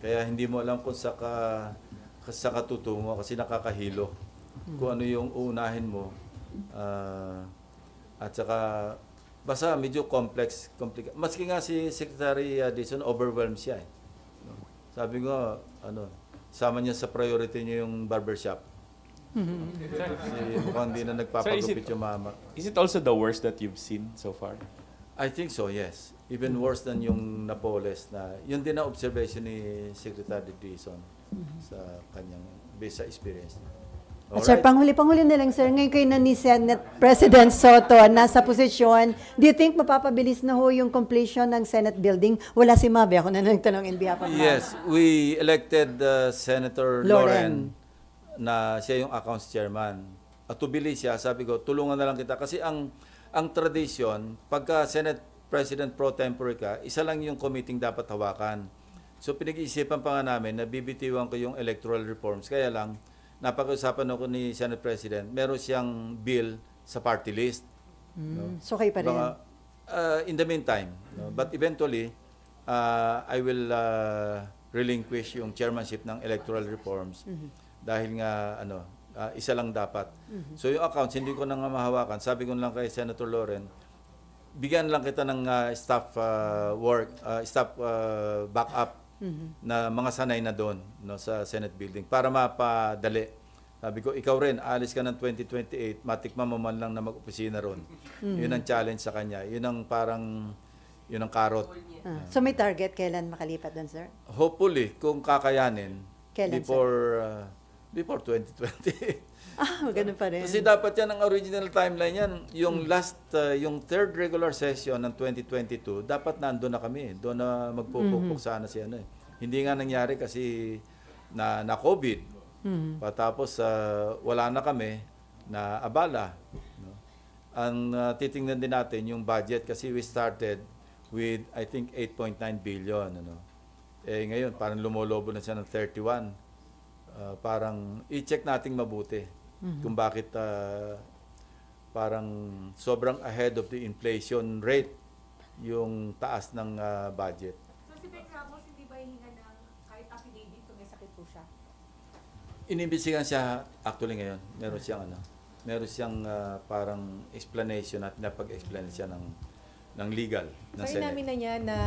Kaya hindi mo alam kung sa katutungo kasi nakakahilo. Kung ano yung uunahin mo. At saka, basta medyo complex. Maski nga si Secretary Dizon, overwhelmed siya eh. Sabi ko, sama niya sa priority niya yung barbershop. Kasi mukhang hindi na nagpapagupit yung mama. Is it also the worst that you've seen so far? I think so, yes. Even worse than yung Napoles na, yun din na observation ni Secretary Dizon sa kanyang based sa experience niya. At sir, panghuli na lang sir, ngayon kayo na ni Senate President Sotto nasa posisyon, do you think mapapabilis na ho yung completion ng Senate building? Wala si Mabe, ako na nagtanong in behalf of Mabe. Yes, we elected Senator Loren na siya yung accounts chairman. At tubilis siya, sabi ko, tulungan na lang kita. Kasi ang tradisyon, pagka Senate President pro tempore ka, isa lang yung committee dapat hawakan. So pinag-iisipan pa nga namin na bibitiwan ko yung electoral reforms. Kaya lang, napag-usapan ako ni Senate President, meron siyang bill sa party list. No? So kayo pa rin? In the meantime, no? But eventually, I will relinquish yung chairmanship ng electoral reforms dahil nga isa lang dapat. So yung accounts, hindi ko na nga mahawakan. Sabi ko lang kay Senator Loren, bigyan lang kita ng staff backup na mga sanay na doon sa Senate building para mapadali. Sabi ko, ikaw rin, alis ka ng 2028, matikman mo man lang na mag-opisina ron. Yun ang challenge sa kanya. Yun ang karot. So may target kailan makalipat doon, sir? Hopefully, kung kakayanin, Kailan, Before 2020. Ganun pa rin. Kasi dapat yan, ang original timeline yan, yung yung third regular session ng 2022, dapat nandun na kami. Doon na magpupukpok sana si ano eh. Hindi nga nangyari kasi na COVID. Patapos wala na kami na abala. No? Ang titingnan din natin yung budget kasi we started with I think 8.9 billion. Ano? Eh ngayon parang lumolobo na siya ng 31. Parang i-check nating mabuti kung bakit parang sobrang ahead of the inflation rate yung taas ng budget. So si Ben Ramos hindi ba hihinga ng kahit affidavit kung may sakit po siya? Inimbestigahan siya actually ngayon. Meron siyang parang explanation at napag-explain siya ng legal ng So Senate. inamin na niya na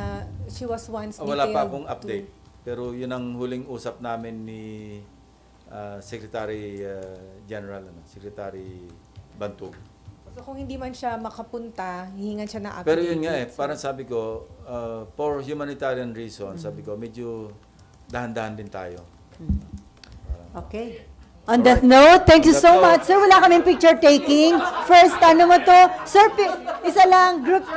she was once detailed Wala pa akong update. Pero yun ang huling usap namin ni Secretary General, Secretary Bantog. So kung hindi man siya makapunta, hihingan siya na affidavit. Pero yun nga parang sabi ko, for humanitarian reasons, sabi ko, medyo dahan-dahan din tayo. Okay. On that note, thank you so much. Sir, wala kaming picture taking. First, ano mo to? Sir, isa lang, group